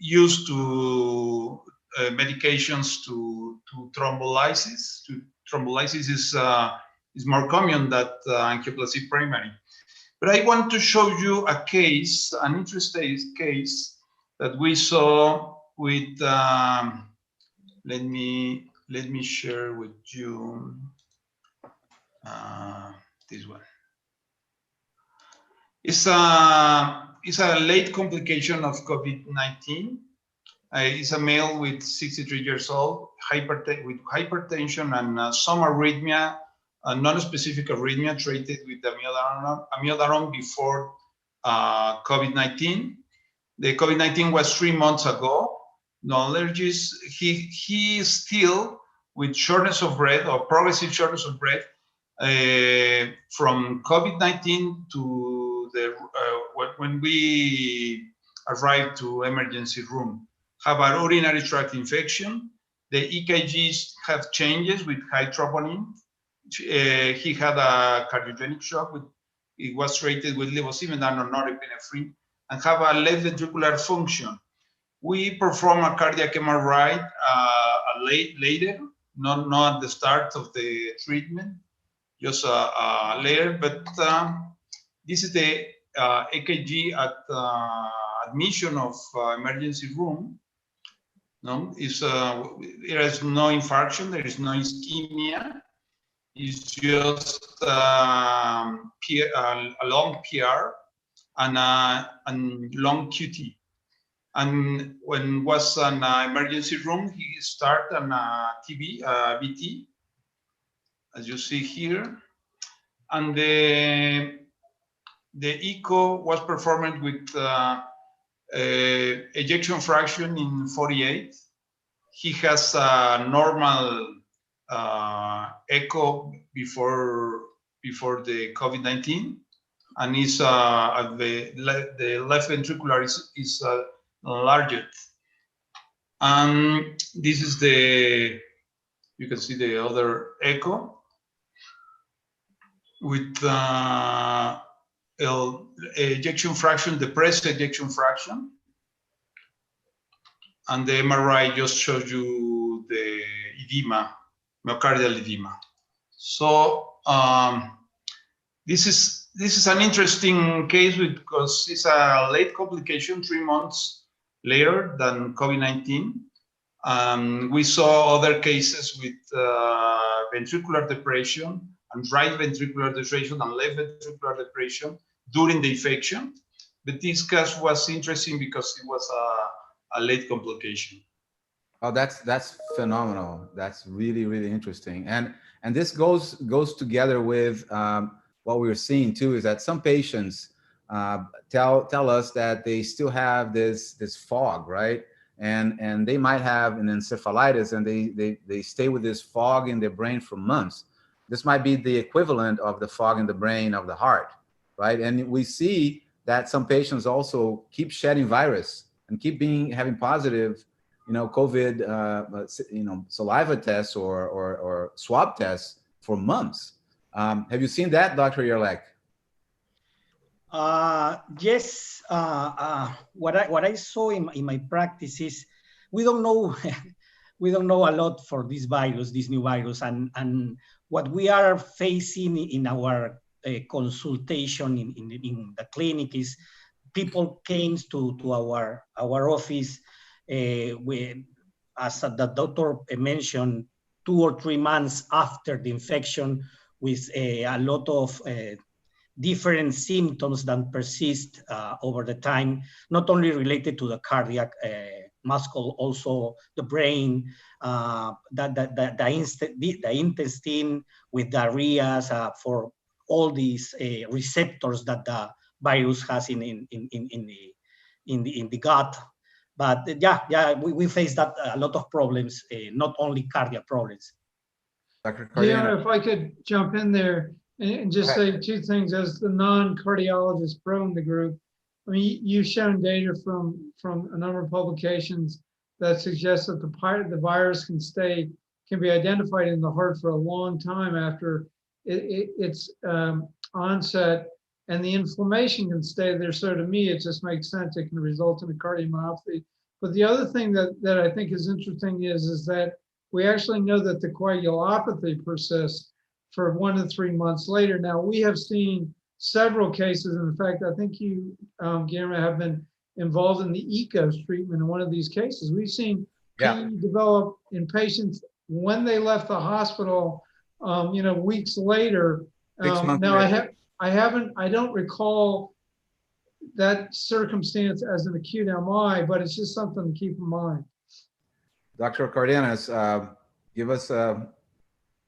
used to medications to thrombolysis. Thrombolysis is more common than angioplasty primary. But I want to show you a case, an interesting case that we saw with. Let me share with you this one. It's a late complication of COVID-19. It's a male with 63 years old, with hypertension and some arrhythmia, a non-specific arrhythmia treated with amiodarone before COVID-19. The COVID-19 was 3 months ago. No allergies. He is still with shortness of breath or progressive shortness of breath from COVID-19 to when we arrived to emergency room. Have an urinary tract infection. The EKGs have changes with high troponin. He had a cardiogenic shock. It was treated with levosimendan or norepinephrine and have a left ventricular function. We perform a cardiac MRI later, not at the start of the treatment. just later. But this is the EKG at admission of emergency room. No, there is no infarction, there is no ischemia. It's just a long PR and long QT. And when was an emergency room, he started an TB, VT, as you see here. And the echo was performed with ejection fraction in 48. He has a normal echo before the COVID-19, and is the left ventricular is enlarged. And this is you can see the other echo with ejection fraction, depressed ejection fraction. And the MRI just shows you the edema, myocardial edema. So this is an interesting case because it's a late complication, 3 months later than COVID-19. We saw other cases with ventricular depression and right ventricular depression and left ventricular depression during the infection. But this case was interesting because it was a late complication.
Oh, that's phenomenal. That's really, really interesting. And this goes together with what we're seeing too, is that some patients tell us that they still have this fog, right? And they might have an encephalitis, and they stay with this fog in their brain for months. This might be the equivalent of the fog in the brain of the heart, right? And we see that some patients also keep shedding virus and keep having positive, COVID, saliva tests or swab tests for months. Have you seen that, Dr. Herlihy?
Yes. What I saw in my practice is we don't know we don't know a lot for this new virus, and what we are facing in our consultation in the clinic is people came to our office as the doctor mentioned, 2 or 3 months after the infection, with a lot of different symptoms that persist over the time, not only related to the cardiac muscle, also the brain, the intestine with diarrhea, for all these receptors that the virus has in the gut. But we face that a lot of problems, not only cardiac problems.
Dr.
Guilherme, if I could jump in there and just say 2 things as the non-cardiologist pro in the group. I mean, you've shown data from a number of publications that suggests that the virus can be identified in the heart for a long time after its onset, and the inflammation can stay there. So to me, it just makes sense. It can result in a cardiomyopathy. But the other thing that I think is interesting is that we actually know that the coagulopathy persists for 1 to 3 months later. Now, we have seen several cases, and in fact, I think you, Guilherme, have been involved in the ECOS treatment in one of these cases. We've seen pain develop in patients when they left the hospital, weeks later.
6 months
now,
later.
I don't recall that circumstance as an acute MI, but it's just something to keep in mind.
Dr. Cardenas,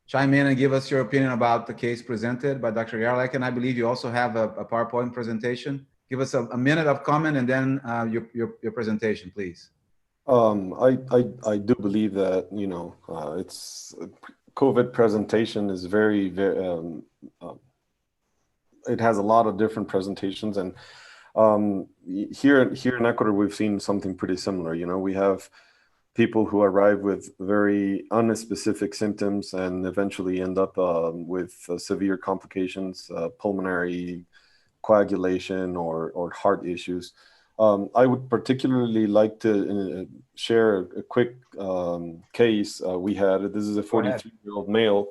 chime in and give us your opinion about the case presented by Dr. Herlihy, and I believe you also have a PowerPoint presentation. Give us a minute of comment and then your presentation, please.
I do believe that it's COVID presentation is very it has a lot of different presentations, and here in Ecuador we've seen something pretty similar. We have people who arrive with very unspecific symptoms and eventually end up with severe complications, pulmonary coagulation or heart issues. I would particularly like to share a quick case we had. This is a 42-year-old male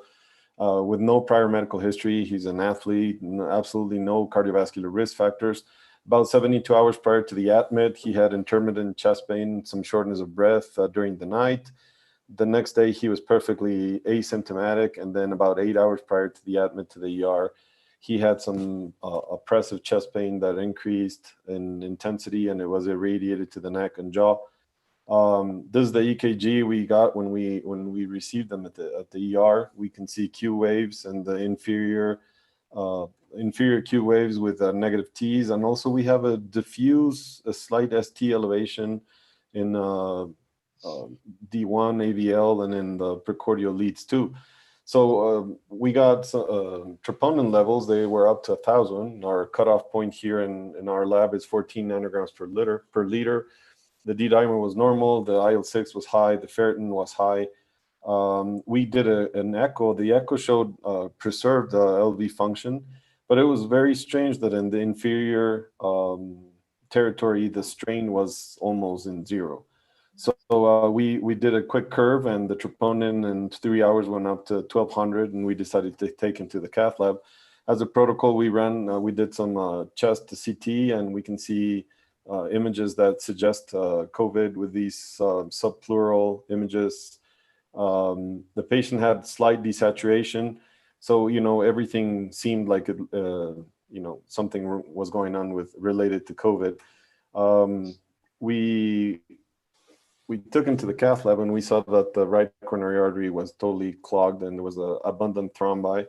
with no prior medical history. He's an athlete, absolutely no cardiovascular risk factors. About 72 hours prior to the admit, he had intermittent chest pain, some shortness of breath during the night. The next day, he was perfectly asymptomatic. And then about 8 hours prior to the admit to the ER, he had some oppressive chest pain that increased in intensity, and it was irradiated to the neck and jaw. This is the EKG we got when we received them at the ER. We can see Q waves and the inferior Q waves with negative T's, and also we have a slight ST elevation in D1 AVL and in the precordial leads too. So we got troponin levels. They were up to 1,000. Our cutoff point here in our lab is 14 nanograms per liter. The D-dimer was normal. The IL-6 was high. The ferritin was high. We did an echo. The echo showed preserved LV function, but it was very strange that in the inferior territory, the strain was almost in zero. So we did a quick curve, and the troponin in 3 hours went up to 1,200, and we decided to take him to the cath lab. As a protocol, we did some chest CT, and we can see images that suggest COVID with these subpleural images. The patient had slight desaturation, so everything seemed like something was going on related to COVID. We took him to the cath lab, and we saw that the right coronary artery was totally clogged, and there was abundant thrombi.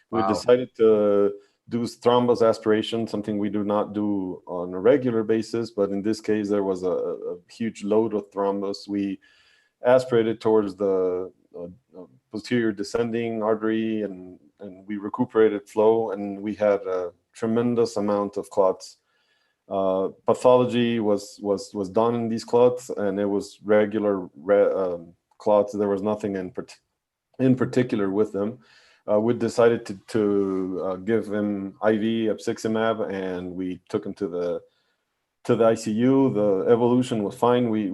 We decided to do thrombus aspiration, something we do not do on a regular basis, but in this case, there was a huge load of thrombus. We aspirated towards the posterior descending artery, and we recuperated flow, and we had a tremendous amount of clots. Pathology was done in these clots, and it was regular clots. There was nothing in particular with them. We decided to give him IV abciximab, and we took him to the ICU. The evolution was fine. We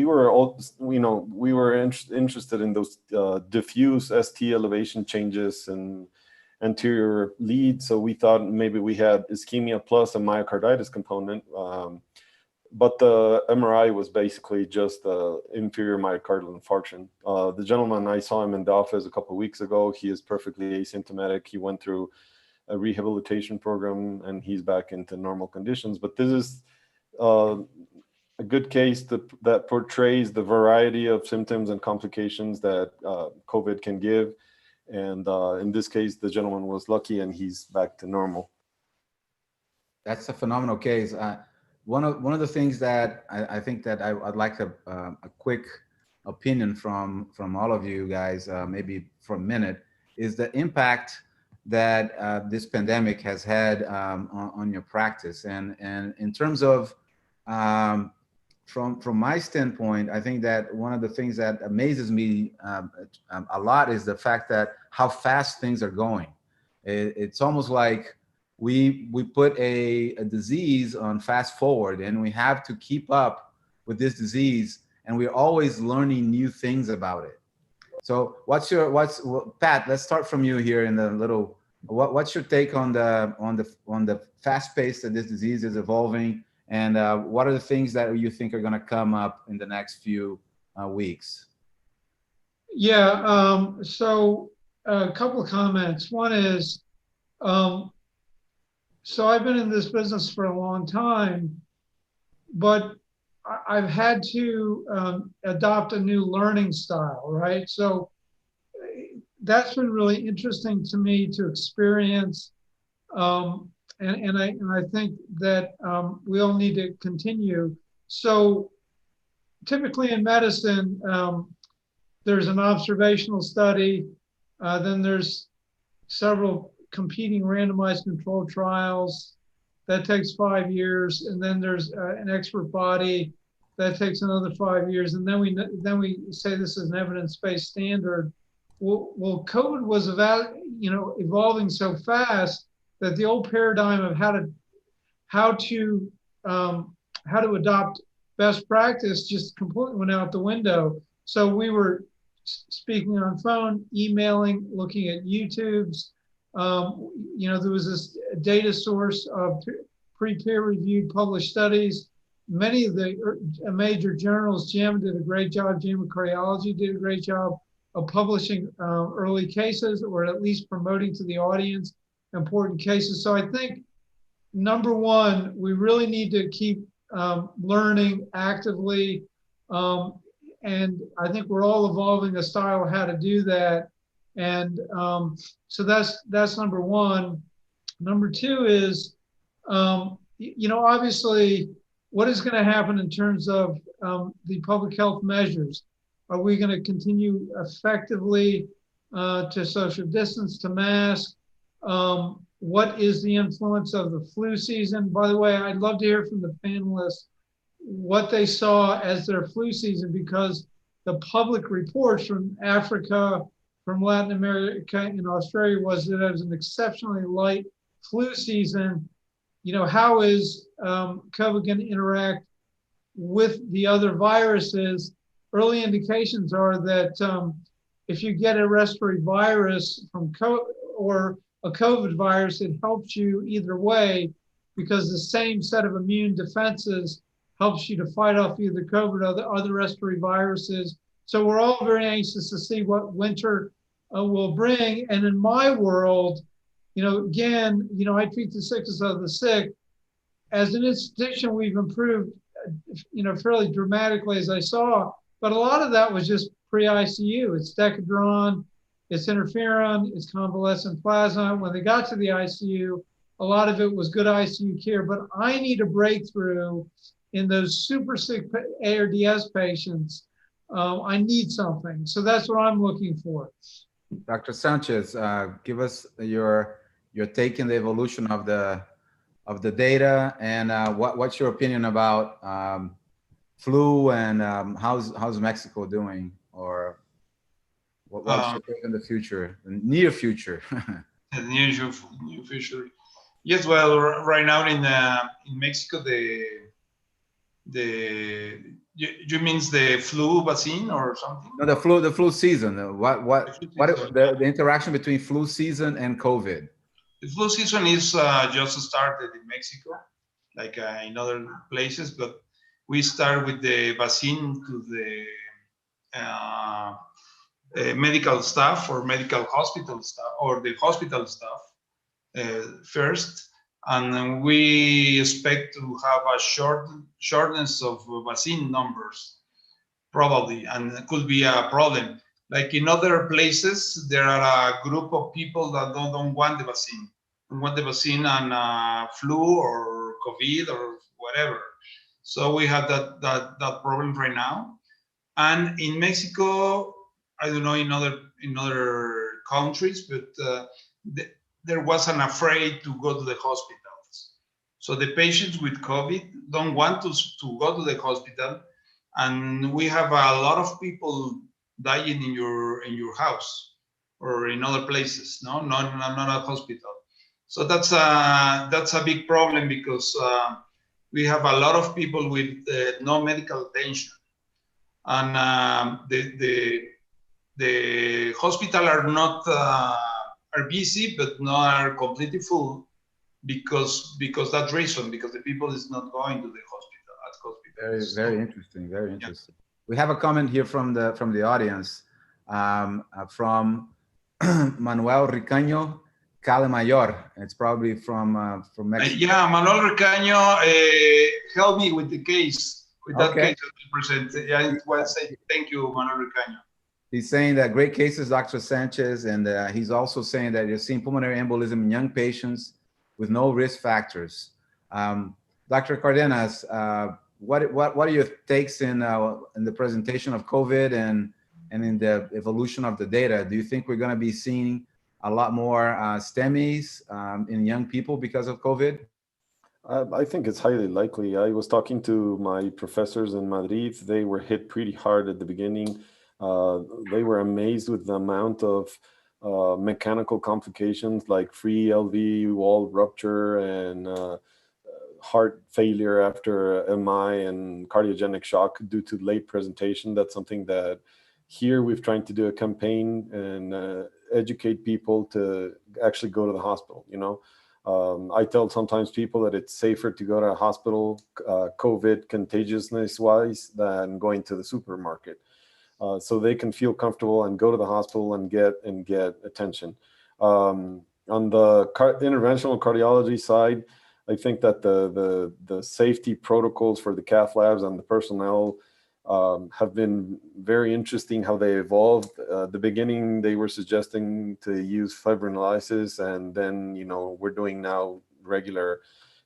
were interested in those diffuse ST elevation changes and anterior lead, so we thought maybe we had ischemia plus a myocarditis component, but the MRI was basically just inferior myocardial infarction. The gentleman, I saw him in the office a couple of weeks ago. He is perfectly asymptomatic. He went through a rehabilitation program, and he's back into normal conditions. But this is a good case that portrays the variety of symptoms and complications that COVID can give. And in this case, the gentleman was lucky, and he's back to normal.
That's a phenomenal case. One of the things that I think that I'd like a quick opinion from all of you guys, maybe for a minute, is the impact that this pandemic has had on your practice. And in terms of, from my standpoint, I think that one of the things that amazes me a lot is the fact that how fast things are going. It's almost like we put a disease on fast forward, and we have to keep up with this disease, and we're always learning new things about it. So Pat, let's start from you here in the little, what's your take on the fast pace that this disease is evolving, and what are the things that you think are going to come up in the next few weeks?
Yeah, so a couple of comments. One is, so I've been in this business for a long time, but I've had to adopt a new learning style, right? So that's been really interesting to me to experience. And I think that we all need to continue. So typically in medicine, there's an observational study, then there's several competing randomized controlled trials. That takes 5 years, and then there's an expert body that takes another 5 years, and then we say this is an evidence-based standard. Well, COVID was evolving so fast that the old paradigm of how to adopt best practice just completely went out the window. So we were speaking on phone, emailing, looking at YouTubes. There was this data source of pre-peer-reviewed published studies. Many of the major journals, JAMA did a great job, JAMA Cardiology did a great job of publishing early cases, or at least promoting to the audience important cases. So I think, number one, we really need to keep learning actively. And I think we're all evolving a style of how to do that. And so that's number one. Number two is, obviously, what is going to happen in terms of the public health measures? Are we going to continue effectively to social distance, to mask? What is the influence of the flu season? By the way, I'd love to hear from the panelists what they saw as their flu season, because the public reports from Africa, from Latin America, and Australia was that it was an exceptionally light flu season. How is COVID going to interact with the other viruses? Early indications are that if you get a respiratory virus from or a COVID virus, it helps you either way, because the same set of immune defenses helps you to fight off either COVID or other respiratory viruses. So we're all very anxious to see what winter will bring. And in my world, again, I treat the sickest of the sick. As an institution, we've improved, fairly dramatically, as I saw, but a lot of that was just pre-ICU. It's Decadron, it's interferon, it's convalescent plasma. When they got to the ICU, a lot of it was good ICU care, but I need a breakthrough in those super sick ARDS patients. I need something. So that's what I'm looking for.
Dr. Sanchez, give us your take in the evolution of the data, and what's your opinion about flu, and how's Mexico doing, or what's your take in the future, the near future?
The near future. Yes, well, right now in Mexico, you means the flu vaccine or something?
No, the flu season. The interaction between flu season and COVID?
The flu season is just started in Mexico, like in other places, but we start with the vaccine to the medical staff or medical hospital staff, or the hospital staff first. And then we expect to have a shortness of vaccine numbers, probably, and it could be a problem. Like in other places, there are a group of people that don't want the vaccine, and flu or COVID or whatever. So we have that problem right now. And in Mexico, I don't know in other countries, but there wasn't afraid to go to the hospitals. So the patients with COVID don't want to go to the hospital, and we have a lot of people dying in your house or in other places, not a hospital. So that's a big problem, because we have a lot of people with no medical attention, and the hospital are busy, but not are completely full, because that reason, because the people is not going to the hospital.
Very interesting. Very interesting. Yeah. We have a comment here from the audience, from Manuel Ricaño Calemayor. It's probably from Mexico.
Yeah, Manuel Ricaño helped me with the case, with that case that we presented. Yeah, I want to say thank you, Manuel Ricaño.
He's saying that great cases, Dr. Sanchez, and he's also saying that you're seeing pulmonary embolism in young patients with no risk factors. Dr. Cardenas, what are your takes in the presentation of COVID and in the evolution of the data? Do you think we're going to be seeing a lot more STEMIs in young people because of COVID?
I think it's highly likely. I was talking to my professors in Madrid. They were hit pretty hard at the beginning. They were amazed with the amount of mechanical complications like free LV wall rupture and heart failure after MI and cardiogenic shock due to late presentation. That's something that here we've tried to do a campaign and educate people to actually go to the hospital. I tell sometimes people that it's safer to go to a hospital, COVID contagiousness wise, than going to the supermarket. So they can feel comfortable and go to the hospital and get attention. On the interventional cardiology side, I think that the safety protocols for the cath labs and the personnel have been very interesting how they evolved. The beginning, they were suggesting to use fibrinolysis, and then, we're doing now regular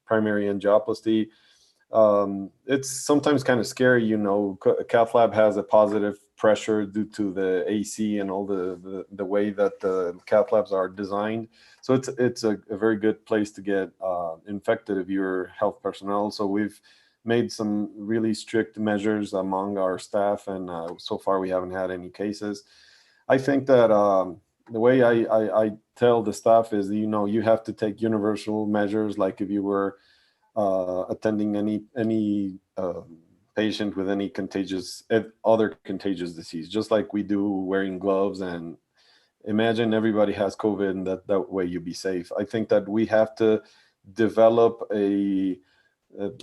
primary angioplasty. It's sometimes kind of scary, a cath lab has a positive pressure due to the AC and all the way that the cath labs are designed. So it's a very good place to get infected if you're health personnel. So we've made some really strict measures among our staff, and so far we haven't had any cases. I think that the way I tell the staff is, you have to take universal measures, like if you were attending any patient with any other contagious disease, just like we do wearing gloves. And imagine everybody has COVID, and that way you be safe. I think that we have to develop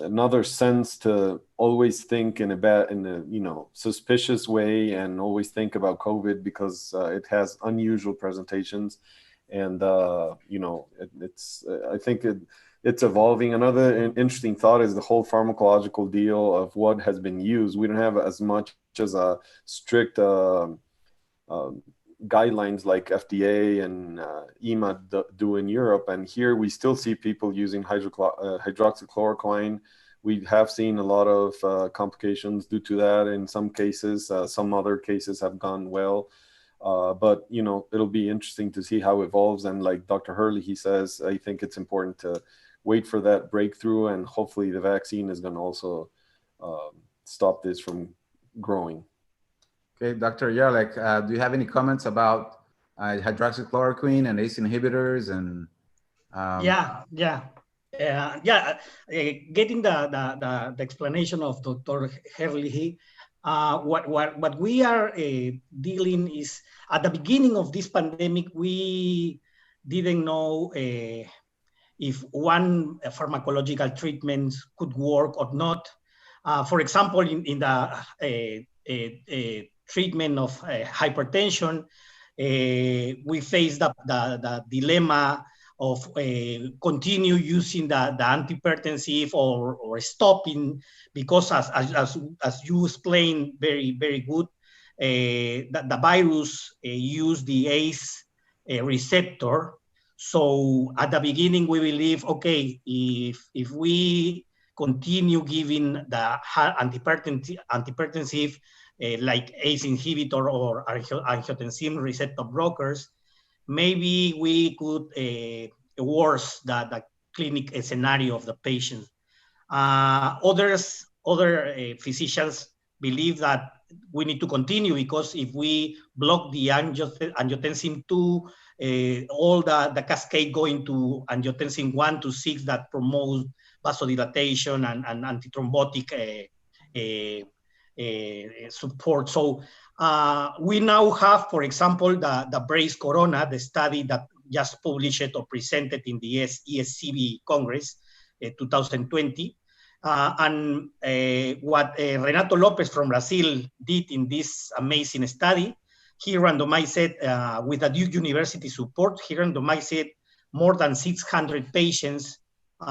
another sense to always think in a suspicious way, and always think about COVID, because it has unusual presentations, and I think it's evolving. Another interesting thought is the whole pharmacological deal of what has been used. We don't have as much as a strict guidelines like FDA and EMA do in Europe. And here we still see people using hydroxychloroquine. We have seen a lot of complications due to that in some cases. Some other cases have gone well. But, it'll be interesting to see how it evolves. And like Dr. Herlihy says, I think it's important to wait for that breakthrough. And hopefully the vaccine is going to also stop this from growing.
Okay, Dr. Yerlich, do you have any comments about hydroxychloroquine and ACE inhibitors? And
getting the explanation of Dr. Herlihy, what we are dealing is, at the beginning of this pandemic, we didn't know if one pharmacological treatment could work or not. For example, in the treatment of hypertension, we faced the dilemma of continue using the antihypertensive or stopping, because as you explained very, very good, the virus use the ACE receptor. So at the beginning, we believe, okay, if we continue giving the antihypertensive, like ACE inhibitor or angiotensin receptor blockers, maybe we could worsen the clinic scenario of the patient. Other physicians believe that we need to continue, because if we block the angiotensin 2, all the cascade going to angiotensin 1 to 6 that promote vasodilatation and antithrombotic support. So we now have, for example, the Brace Corona, the study that just published or presented in the ESCB Congress 2020. And what Renato Lopez from Brazil did in this amazing study, he randomized, with the Duke University support, he randomized more than 600 patients who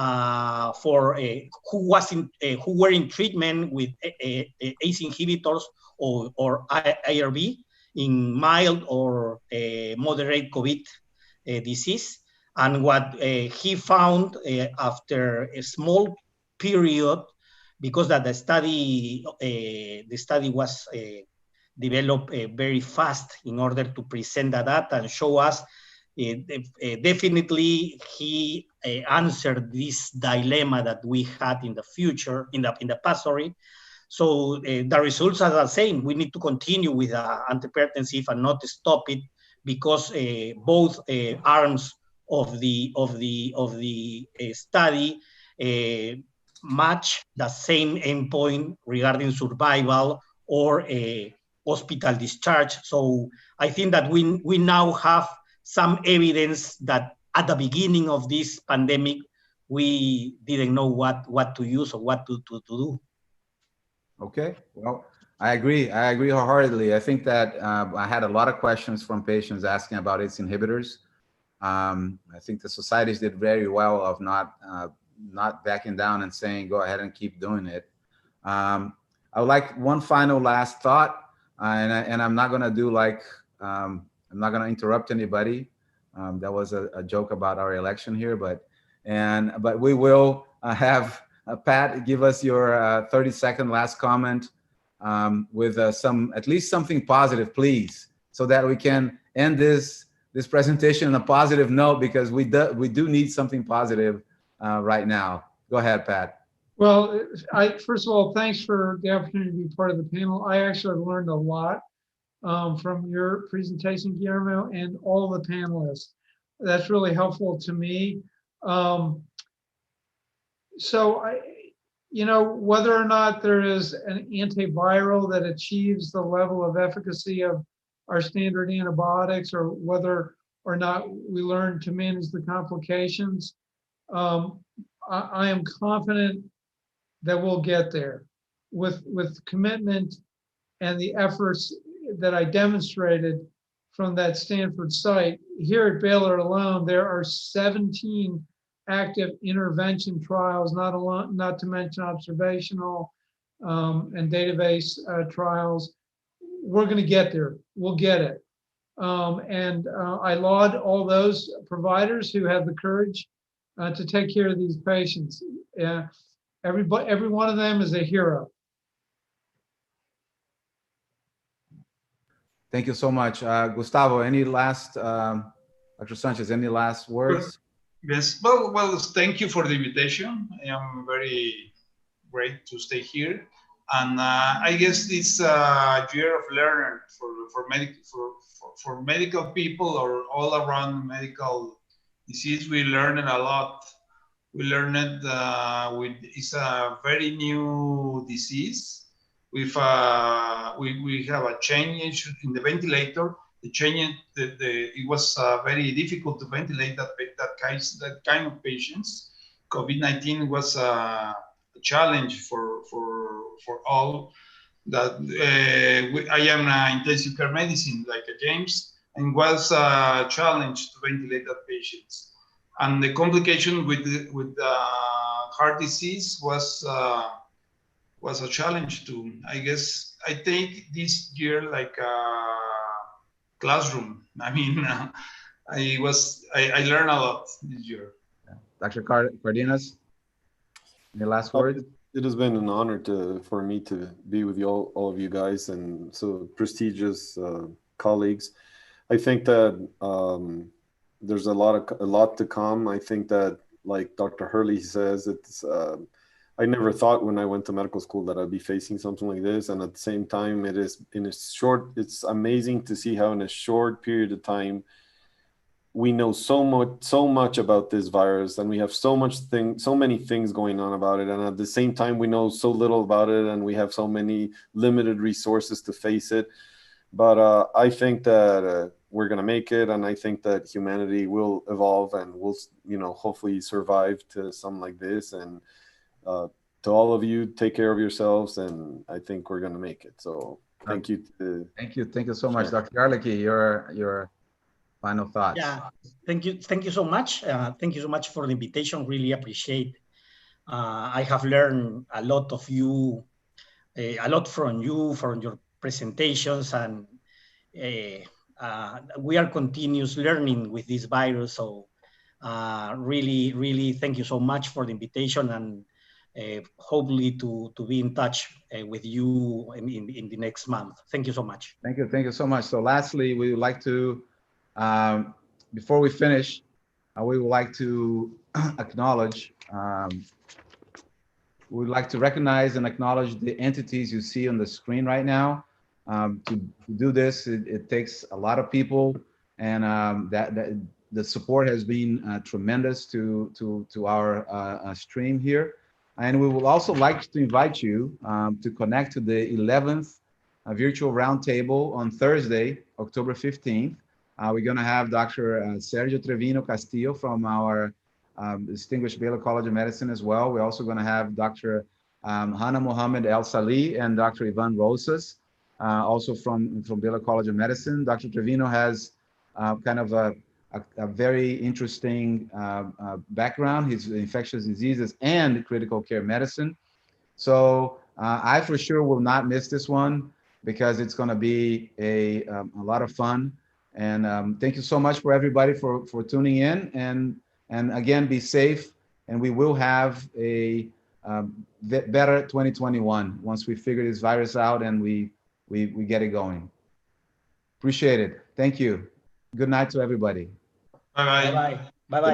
were in treatment with ACE inhibitors or ARB in mild or moderate COVID disease. And what he found after a small period, because that the study was developed very fast in order to present the data and show us, definitely he answered this dilemma that we had in the future, in the past, sorry. So the results are the same. We need to continue with antihypertensive and not stop it, because both arms of the study match the same endpoint regarding survival or hospital discharge. So I think that we now have some evidence that at the beginning of this pandemic, we didn't know what to use or what to do.
Okay, well, I agree. I agree wholeheartedly. I think that I had a lot of questions from patients asking about its inhibitors. I think the societies did very well of not backing down and saying, go ahead and keep doing it. I would like one final last thought, and I'm not going to do like, I'm not going to interrupt anybody. That was a joke about our election here, but we will have Pat, give us your 30-second last comment with at least something positive, please, so that we can end this presentation on a positive note, because we do need something positive right now. Go ahead, Pat.
Well, first of all, thanks for the opportunity to be part of the panel. I actually learned a lot from your presentation, Guillermo, and all the panelists. That's really helpful to me. So whether or not there is an antiviral that achieves the level of efficacy of our standard antibiotics, or whether or not we learn to manage the complications, I am confident that we'll get there with commitment and the efforts that I demonstrated from that Stanford site. Here at Baylor alone, there are 17 active intervention trials, not to mention observational and database trials. We're going to get there. We'll get it. And I laud all those providers who have the courage to take care of these patients. Every one of them is a hero.
Thank you so much. Gustavo, any last, Dr. Sanchez, any last words?
Yes, well, thank you for the invitation. I am very great to stay here. And I guess this year of learning for medical people, or all around medical disease, we learned a lot. We learned it's a very new disease. We have a change in the ventilator. The change, it was very difficult to ventilate that kind of patients. COVID-19 was a challenge for all. That I am in intensive care medicine, like James, and was a challenge to ventilate that patients. And the complication with heart disease was a challenge too. I guess I take this year like a classroom. I mean, I learned a lot this year.
Dr. Cardenas, any last words?
It has been an honor for me to be with all of you guys, and so prestigious colleagues. I think that there's a lot to come. I think that, like Dr. Herlihy says, it's I never thought when I went to medical school that I'd be facing something like this, and at the same time, it's amazing to see how in a short period of time we know so much about this virus, and we have so many things going on about it, and at the same time we know so little about it, and we have so many limited resources to face it. But I think that we're going to make it, and I think that humanity will evolve and will, hopefully survive to something like this. And to all of you, take care of yourselves, and I think we're going to make it. So thank you.
Thank you so much, Dr. Herlihy. Your final thoughts.
Yeah, thank you so much. Thank you so much for the invitation. Really appreciate. I have learned a lot from you, from your presentations, and we are continuous learning with this virus. So really thank you so much for the invitation, and hopefully to be in touch with you in the next month. Thank you so much.
Thank you so much. So lastly, we would like to, before we finish, we would like to acknowledge, we would like to recognize and acknowledge the entities you see on the screen right now. To do this, it takes a lot of people, and that the support has been tremendous to our stream here. And we would also like to invite you to connect to the 11th virtual roundtable on Thursday, October 15th. We're going to have Dr. Sergio Trevino Castillo from our distinguished Baylor College of Medicine as well. We're also going to have Dr. Hannah Mohammed El Salih and Dr. Ivan Rosas, also from Baylor College of Medicine. Dr. Trevino has kind of a very interesting background. He's infectious diseases and critical care medicine. So I for sure will not miss this one because it's going to be a lot of fun. And thank you so much for everybody for tuning in. And again, be safe. And we will have a better 2021 once we figure this virus out and we get it going. Appreciate it. Thank you. Good night to everybody.
Bye bye.
Bye-bye.